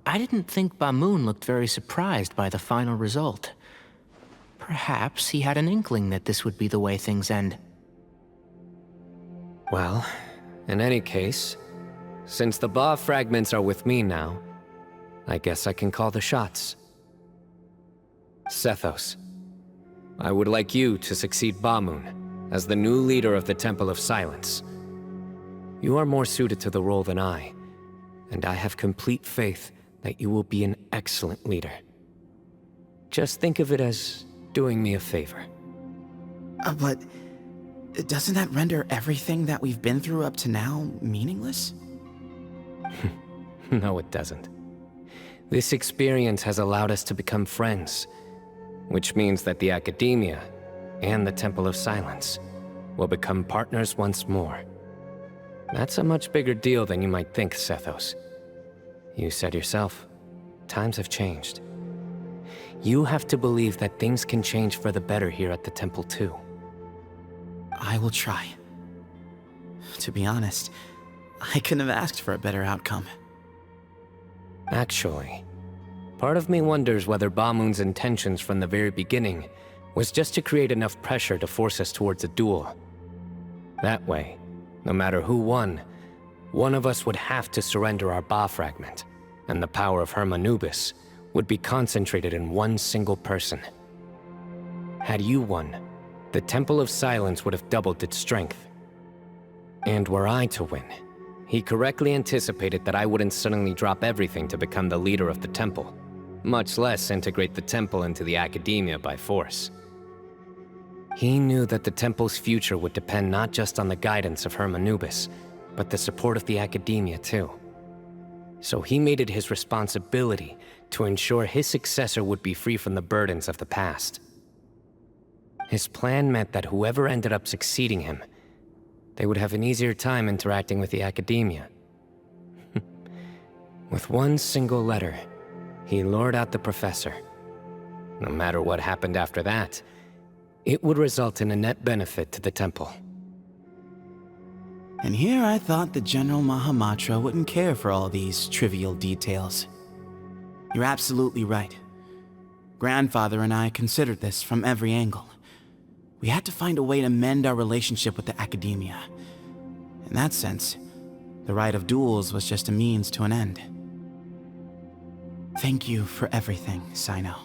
I didn't think Ba-moon looked very surprised by the final result. Perhaps he had an inkling that this would be the way things end. Well, in any case, since the Ba fragments are with me now, I guess I can call the shots. Sethos, I would like you to succeed Ba-moon as the new leader of the Temple of Silence. You are more suited to the role than I, and I have complete faith that you will be an excellent leader. Just think of it as doing me a favor. But doesn't that render everything that we've been through up to now meaningless? No, it doesn't. This experience has allowed us to become friends, which means that the Academia and the Temple of Silence will become partners once more. That's a much bigger deal than you might think, Sethos. You said yourself, times have changed. You have to believe that things can change for the better here at the temple too. I will try. To be honest, I couldn't have asked for a better outcome. Actually, part of me wonders whether Ba-moon's intentions from the very beginning was just to create enough pressure to force us towards a duel. That way, no matter who won, one of us would have to surrender our Ba fragment, and the power of Hermanubis would be concentrated in one single person. Had you won, the Temple of Silence would have doubled its strength. And were I to win, he correctly anticipated that I wouldn't suddenly drop everything to become the leader of the temple, much less integrate the temple into the Academia by force. He knew that the temple's future would depend not just on the guidance of Hermanubis, but the support of the Academia too. So he made it his responsibility to ensure his successor would be free from the burdens of the past. His plan meant that whoever ended up succeeding him, they would have an easier time interacting with the Academia. With one single letter, he lured out the professor. No matter what happened after that, it would result in a net benefit to the temple. And here I thought the General Mahamatra wouldn't care for all these trivial details. You're absolutely right. Grandfather and I considered this from every angle. We had to find a way to mend our relationship with the Academia. In that sense, the right of duels was just a means to an end. Thank you for everything, Sayno.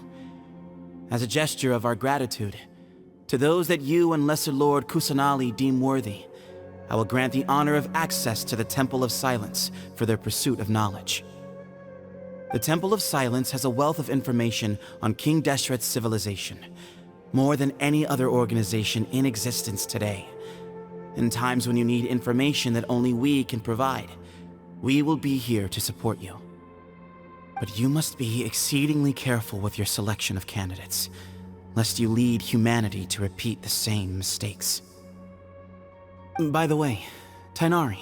As a gesture of our gratitude, to those that you and Lesser Lord Kusanali deem worthy, I will grant the honor of access to the Temple of Silence for their pursuit of knowledge. The Temple of Silence has a wealth of information on King Deshret's civilization, more than any other organization in existence today. In times when you need information that only we can provide, we will be here to support you. But you must be exceedingly careful with your selection of candidates, lest you lead humanity to repeat the same mistakes. By the way, Tainari,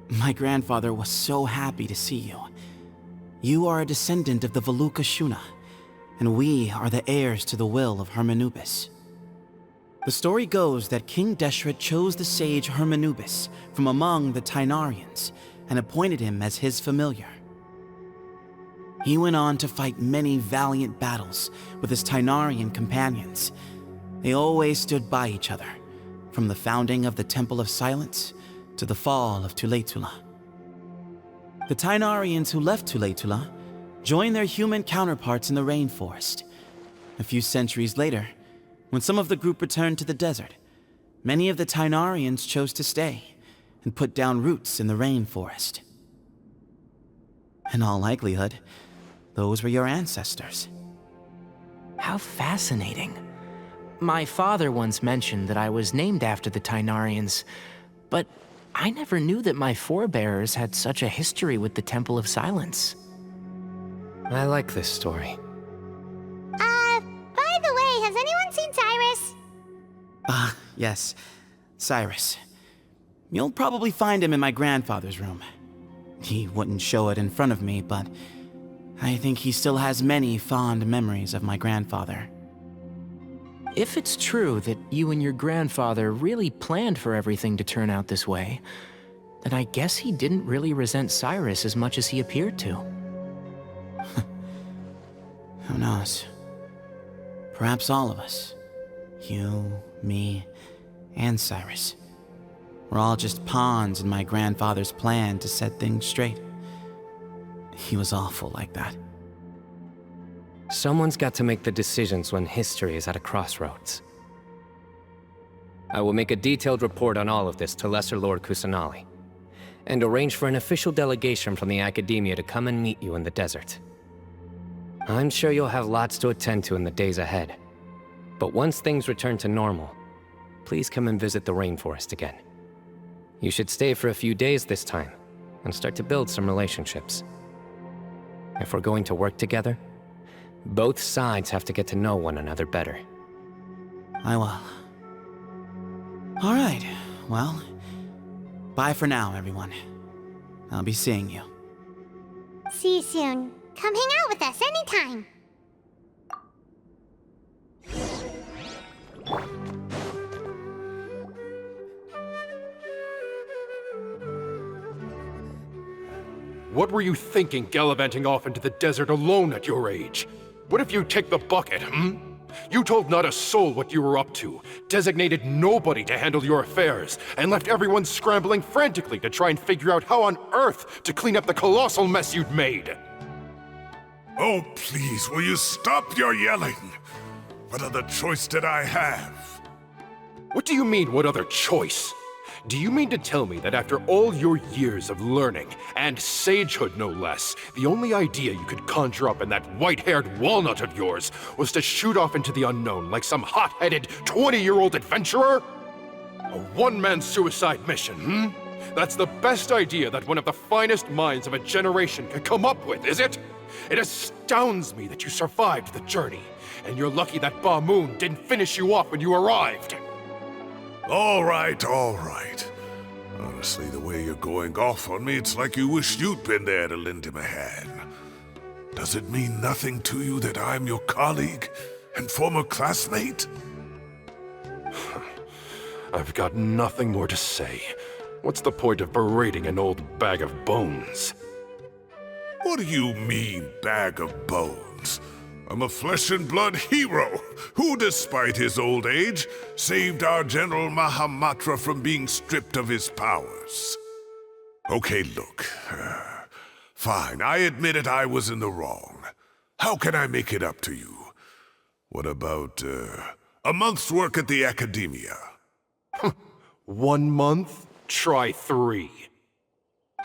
my grandfather was so happy to see you. You are a descendant of the Veluka Shuna, and we are the heirs to the will of Hermanubis. The story goes that King Deshret chose the sage Hermanubis from among the Tainarians and appointed him as his familiar. He went on to fight many valiant battles with his Tainarian companions. They always stood by each other, from the founding of the Temple of Silence to the fall of Tuletula. The Tainarians who left Tuletula joined their human counterparts in the rainforest. A few centuries later, when some of the group returned to the desert, many of the Tainarians chose to stay, and put down roots in the rainforest. In all likelihood, those were your ancestors. How fascinating. My father once mentioned that I was named after the Tainarians, but I never knew that my forebears had such a history with the Temple of Silence. I like this story. By the way, has anyone seen Cyrus? Yes, Cyrus. You'll probably find him in my grandfather's room. He wouldn't show it in front of me, but I think he still has many fond memories of my grandfather. If it's true that you and your grandfather really planned for everything to turn out this way, then I guess he didn't really resent Cyrus as much as he appeared to. Who knows? Perhaps all of us. You, me, and Cyrus. We're all just pawns in my grandfather's plan to set things straight. He was awful like that. Someone's got to make the decisions when history is at a crossroads. I will make a detailed report on all of this to Lesser Lord Kusanali, and arrange for an official delegation from the Academia to come and meet you in the desert. I'm sure you'll have lots to attend to in the days ahead. But once things return to normal, please come and visit the rainforest again. You should stay for a few days this time, and start to build some relationships. If we're going to work together, both sides have to get to know one another better. I will. All right, well, bye for now, everyone. I'll be seeing you. See you soon. Come hang out with us anytime. What were you thinking gallivanting off into the desert alone at your age? What if you take the bucket, You told not a soul what you were up to, designated nobody to handle your affairs, and left everyone scrambling frantically to try and figure out how on earth to clean up the colossal mess you'd made. Oh, please, will you stop your yelling? What other choice did I have? What do you mean, what other choice? Do you mean to tell me that after all your years of learning, and sagehood no less, the only idea you could conjure up in that white-haired walnut of yours was to shoot off into the unknown like some hot-headed 20-year-old adventurer? A one-man suicide mission, That's the best idea that one of the finest minds of a generation could come up with, is it? It astounds me that you survived the journey, and you're lucky that Ba Moon didn't finish you off when you arrived. All right, all right. Honestly, the way you're going off on me, it's like you wish you'd been there to lend him a hand. Does it mean nothing to you that I'm your colleague and former classmate? I've got nothing more to say. What's the point of berating an old bag of bones? What do you mean, bag of bones? I'm a flesh-and-blood hero who, despite his old age, saved our General Mahamatra from being stripped of his powers. Okay, look. Fine, I admit it, I was in the wrong. How can I make it up to you? What about, a month's work at the Academia? 1 month? Try 3.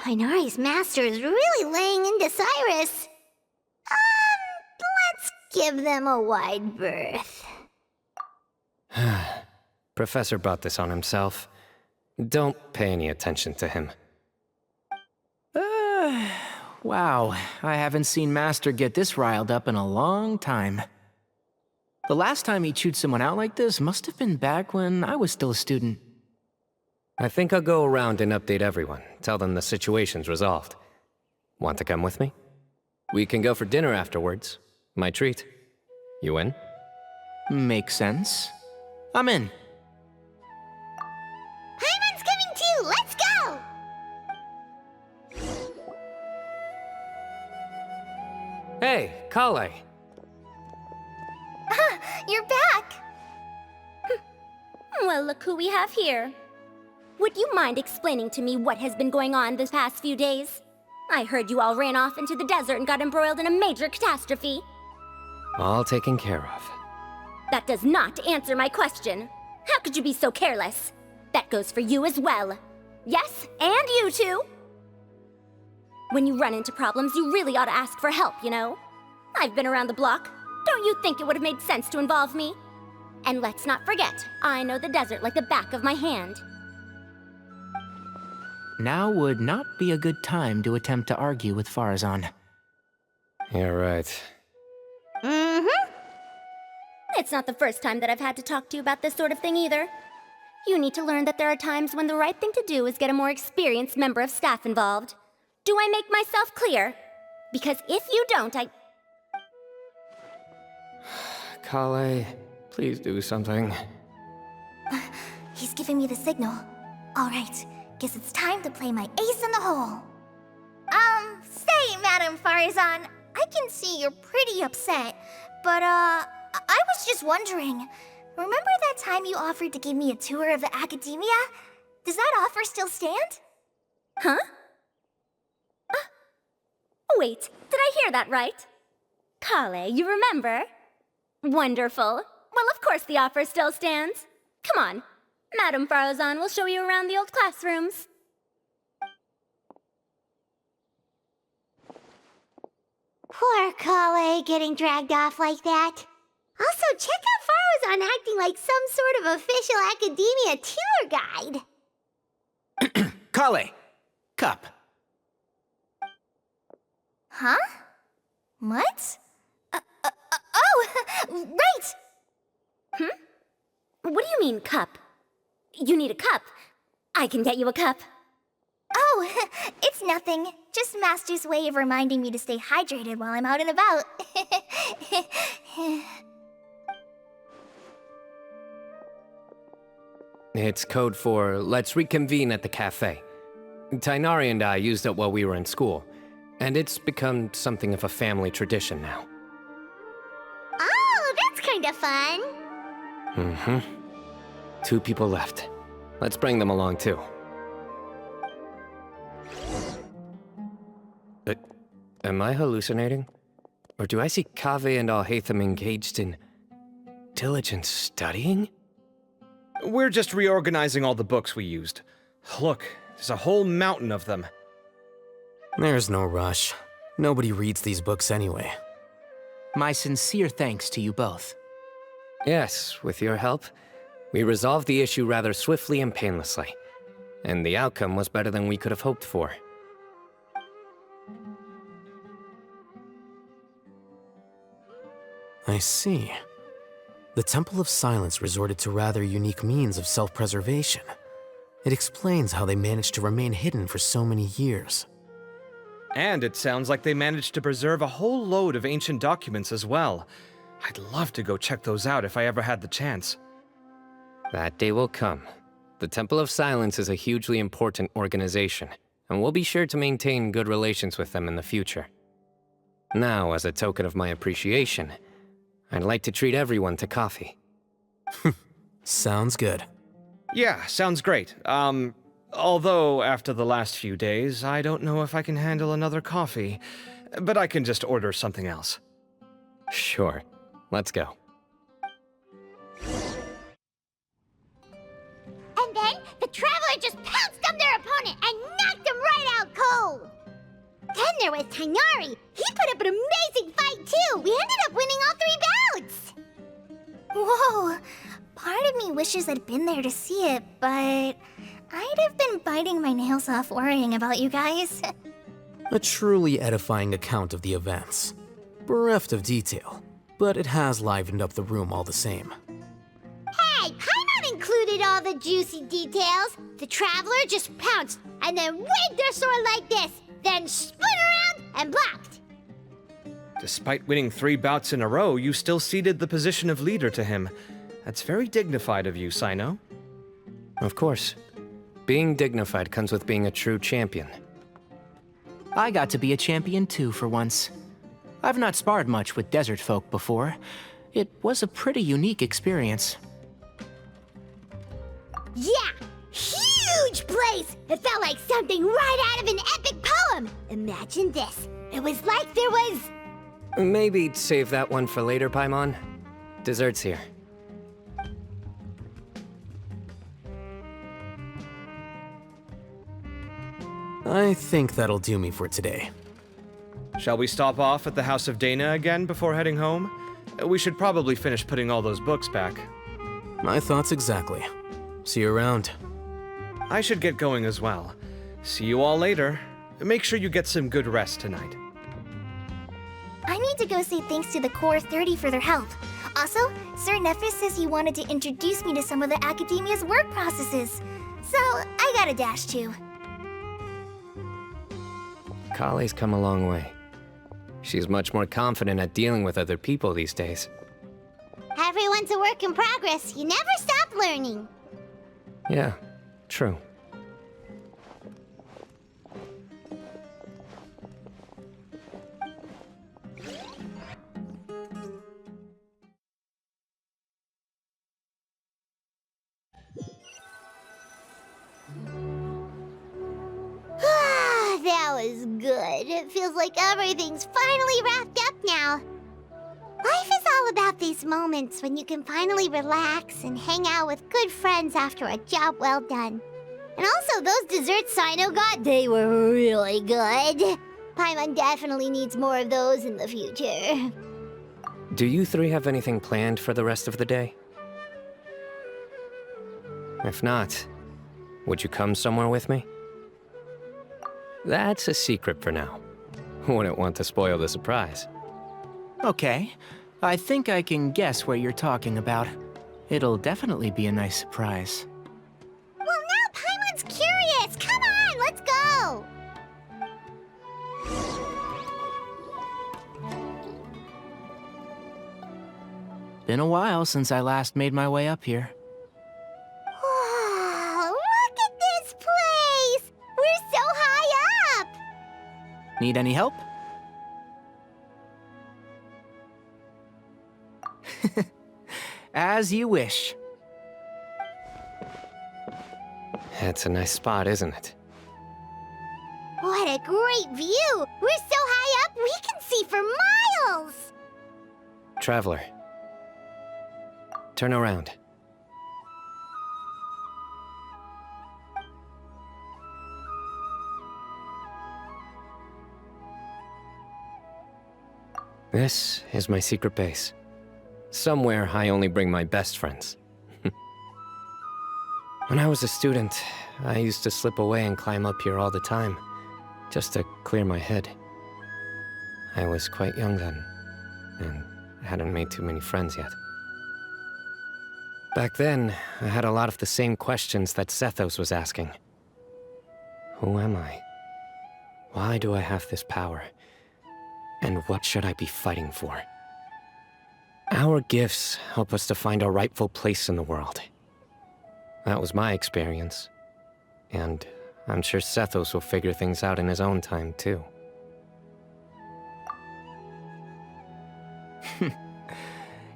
Inari's master is really laying into Cyrus. Let's give them a wide berth. Professor brought this on himself. Don't pay any attention to him. Wow, I haven't seen Master get this riled up in a long time. The last time he chewed someone out like this must have been back when I was still a student. I think I'll go around and update everyone, tell them the situation's resolved. Want to come with me? We can go for dinner afterwards. My treat. You in? Makes sense. I'm in. Paimon's coming too! Let's go! Hey, Kale. You're back! Well, look who we have here. Would you mind explaining to me what has been going on this past few days? I heard you all ran off into the desert and got embroiled in a major catastrophe. All taken care of. That does not answer my question. How could you be so careless? That goes for you as well. Yes, and you too. When you run into problems, you really ought to ask for help, you know? I've been around the block. Don't you think it would have made sense to involve me? And let's not forget, I know the desert like the back of my hand. Now would not be a good time to attempt to argue with Farazan. You're right. Mm-hmm. It's not the first time that I've had to talk to you about this sort of thing either. You need to learn that there are times when the right thing to do is get a more experienced member of staff involved. Do I make myself clear? Because if you don't, Kale, please do something. He's giving me the signal. All right, guess it's time to play my ace in the hole. Say, Madam Farazan, I can see you're pretty upset, but I was just wondering, remember that time you offered to give me a tour of the academia? Does that offer still stand? Huh? Wait, did I hear that right? Kale, you remember? Wonderful. Well, of course the offer still stands. Come on, Madam Farazan will show you around the old classrooms. Poor Kale getting dragged off like that. Also, check out Farazan acting like some sort of official academia tour guide. Kale! Cup. Huh? What? Oh, right! What do you mean, cup? You need a cup. I can get you a cup. Oh, it's nothing. Just Master's way of reminding me to stay hydrated while I'm out and about. It's code for let's reconvene at the cafe. Tainari and I used it while we were in school, and it's become something of a family tradition now. Oh, that's kind of fun. Mm-hmm. 2 people left. Let's bring them along too. Am I hallucinating? Or do I see Kaveh and Alhaitham engaged in diligent studying? We're just reorganizing all the books we used. Look, there's a whole mountain of them. There's no rush. Nobody reads these books anyway. My sincere thanks to you both. Yes, with your help, we resolved the issue rather swiftly and painlessly. And the outcome was better than we could have hoped for. I see. The Temple of Silence resorted to rather unique means of self-preservation. It explains how they managed to remain hidden for so many years. And it sounds like they managed to preserve a whole load of ancient documents as well. I'd love to go check those out if I ever had the chance. That day will come. The Temple of Silence is a hugely important organization, and we'll be sure to maintain good relations with them in the future. Now, as a token of my appreciation, I'd like to treat everyone to coffee. Sounds good. Yeah, sounds great. Although after the last few days, I don't know if I can handle another coffee, but I can just order something else. Sure. Let's go. And then the Traveler just pounced on their opponent and knocked him right out cold. Then there was Tainari. He put up an amazing fight too. We ended up winning all 3 bouts. Whoa! Part of me wishes I'd been there to see it, but I'd have been biting my nails off worrying about you guys. A truly edifying account of the events. Bereft of detail, but it has livened up the room all the same. Hey, Paimon included all the juicy details. The Traveler just pounced and then waved their sword like this, then spun around and blocked. Despite winning 3 bouts in a row, you still ceded the position of leader to him. That's very dignified of you, Cyno. Of course. Being dignified comes with being a true champion. I got to be a champion too for once. I've not sparred much with desert folk before. It was a pretty unique experience. Yeah, huge place! It felt like something right out of an epic poem. Imagine this. It was like there was... Maybe save that one for later, Paimon. Dessert's here. I think that'll do me for today. Shall we stop off at the House of Dana again before heading home? We should probably finish putting all those books back. My thoughts exactly. See you around. I should get going as well. See you all later. Make sure you get some good rest tonight. I need to go say thanks to the Core 30 for their help. Also, Sir Nephis says he wanted to introduce me to some of the Academia's work processes. So, I gotta dash too. Kale's come a long way. She's much more confident at dealing with other people these days. Everyone's a work in progress. You never stop learning. Yeah, true. That was good. It feels like everything's finally wrapped up now. Life is all about these moments when you can finally relax and hang out with good friends after a job well done. And also, those desserts Cyno got, they were really good. Paimon definitely needs more of those in the future. Do you three have anything planned for the rest of the day? If not, would you come somewhere with me? That's a secret for now. Wouldn't want to spoil the surprise. Okay. I think I can guess what you're talking about. It'll definitely be a nice surprise. Well, now Paimon's curious! Come on, let's go! Been a while since I last made my way up here. Wow, look at this place! We're so high up! Need any help? As you wish. That's a nice spot, isn't it? What a great view! We're so high up, we can see for miles! Traveler. Turn around. This is my secret base. Somewhere I only bring my best friends. When I was a student, I used to slip away and climb up here all the time, just to clear my head. I was quite young then, and hadn't made too many friends yet. Back then, I had a lot of the same questions that Zethos was asking. Who am I? Why do I have this power? And what should I be fighting for? Our gifts help us to find our rightful place in the world. That was my experience. And I'm sure Zethos will figure things out in his own time, too.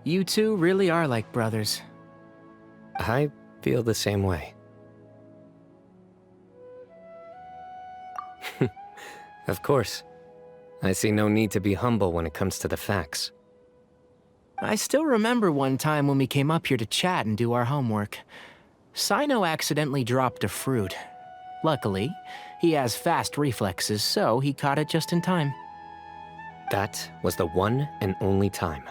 You two really are like brothers. I feel the same way. Of course. I see no need to be humble when it comes to the facts. I still remember one time when we came up here to chat and do our homework. Cyno accidentally dropped a fruit. Luckily, he has fast reflexes, so he caught it just in time. That was the one and only time.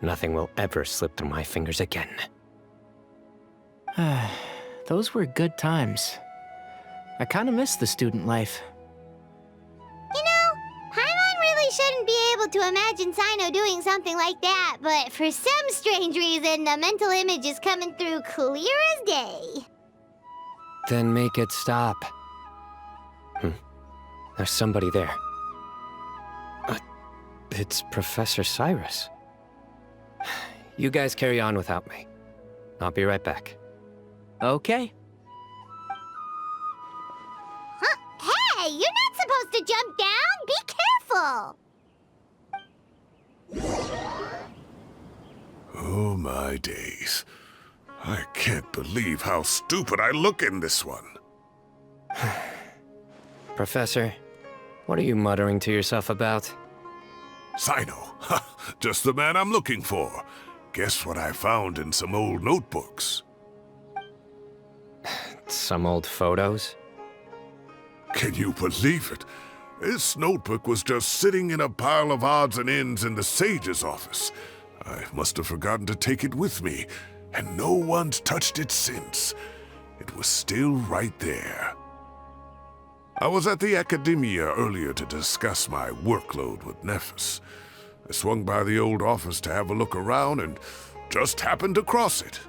Nothing will ever slip through my fingers again. Those were good times. I kinda miss the student life. You know, Paimon really shouldn't be able to imagine Cyno doing something like that, but for some strange reason, the mental image is coming through clear as day. Then make it stop. There's somebody there. It's Professor Cyrus. You guys carry on without me. I'll be right back. Okay. Huh? Hey, you're not supposed to jump down! Be careful! Oh my days. I can't believe how stupid I look in this one. Professor, what are you muttering to yourself about? Cyno, just the man I'm looking for. Guess what I found in some old notebooks? Some old photos? Can you believe it? This notebook was just sitting in a pile of odds and ends in the sage's office. I must have forgotten to take it with me, and no one's touched it since. It was still right there. I was at the Academia earlier to discuss my workload with Nephis. I swung by the old office to have a look around and just happened to cross it.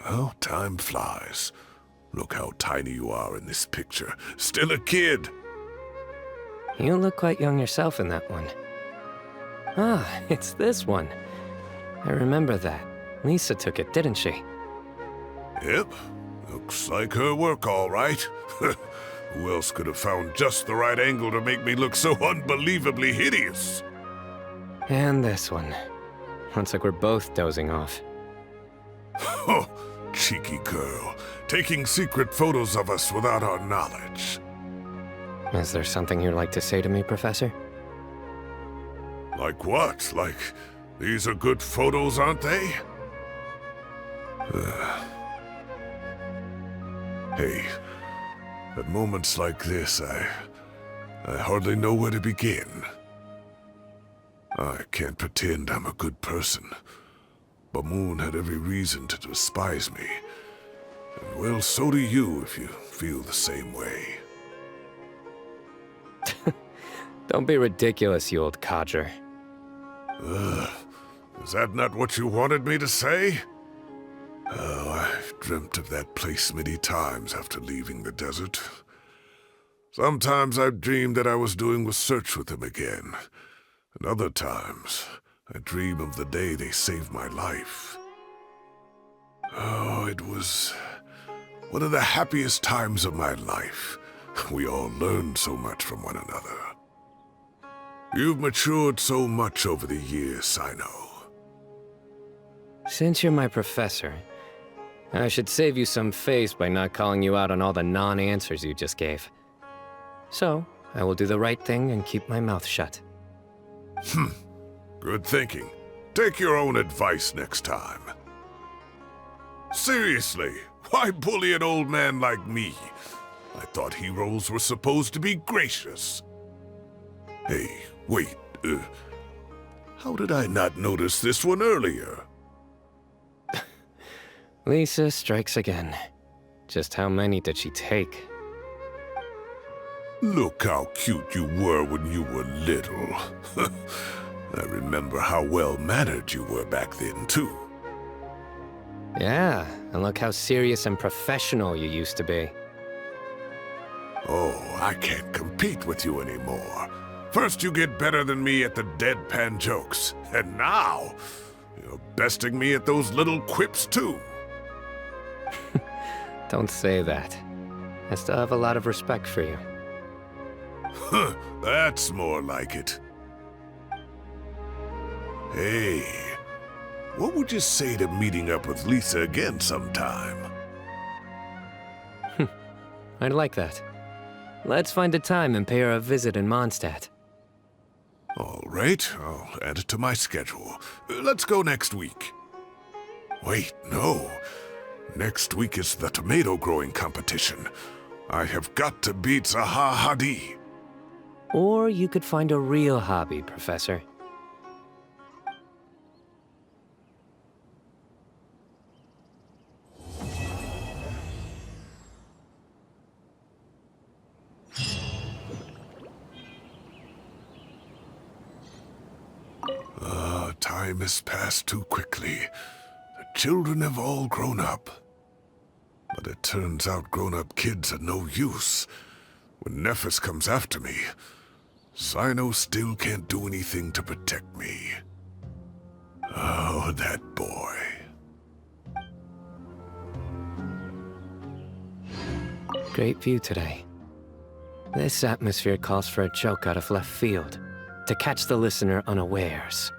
Oh, time flies. Look how tiny you are in this picture. Still a kid. You look quite young yourself in that one. Ah, it's this one. I remember that. Lisa took it, didn't she? Yep. Looks like her work, all right. Who else could have found just the right angle to make me look so unbelievably hideous? And this one. Looks like we're both dozing off. Oh, cheeky girl. Taking secret photos of us without our knowledge. Is there something you'd like to say to me, Professor? Like what? Like, these are good photos, aren't they? Hey, at moments like this, I hardly know where to begin. I can't pretend I'm a good person. Bamoon had every reason to despise me. And well, so do you if you feel the same way. Don't be ridiculous, you old codger. Is that not what you wanted me to say? Oh, I've dreamt of that place many times after leaving the desert. Sometimes I've dreamed that I was doing research with them again. And other times, I dream of the day they saved my life. Oh, it was one of the happiest times of my life. We all learned so much from one another. You've matured so much over the years, Cyno. Since you're my professor, I should save you some face by not calling you out on all the non-answers you just gave. So, I will do the right thing and keep my mouth shut. Good thinking. Take your own advice next time. Seriously, why bully an old man like me? I thought heroes were supposed to be gracious. Hey, wait, how did I not notice this one earlier? Lisa strikes again. Just how many did she take? Look how cute you were when you were little. I remember how well-mannered you were back then, too. Yeah, and look how serious and professional you used to be. Oh, I can't compete with you anymore. First you get better than me at the deadpan jokes, and now you're besting me at those little quips, too. Don't say that. I still have a lot of respect for you. Huh, that's more like it. Hey, what would you say to meeting up with Lisa again sometime? I'd like that. Let's find a time and pay her a visit in Mondstadt. All right, I'll add it to my schedule. Let's go next week. Wait, no. Next week is the tomato growing competition. I have got to beat Zaha Hadi. Or you could find a real hobby, Professor. Time has passed too quickly. The children have all grown up. But it turns out grown-up kids are no use. When Nephis comes after me, Cyno still can't do anything to protect me. Oh, that boy. Great view today. This atmosphere calls for a joke out of left field, to catch the listener unawares.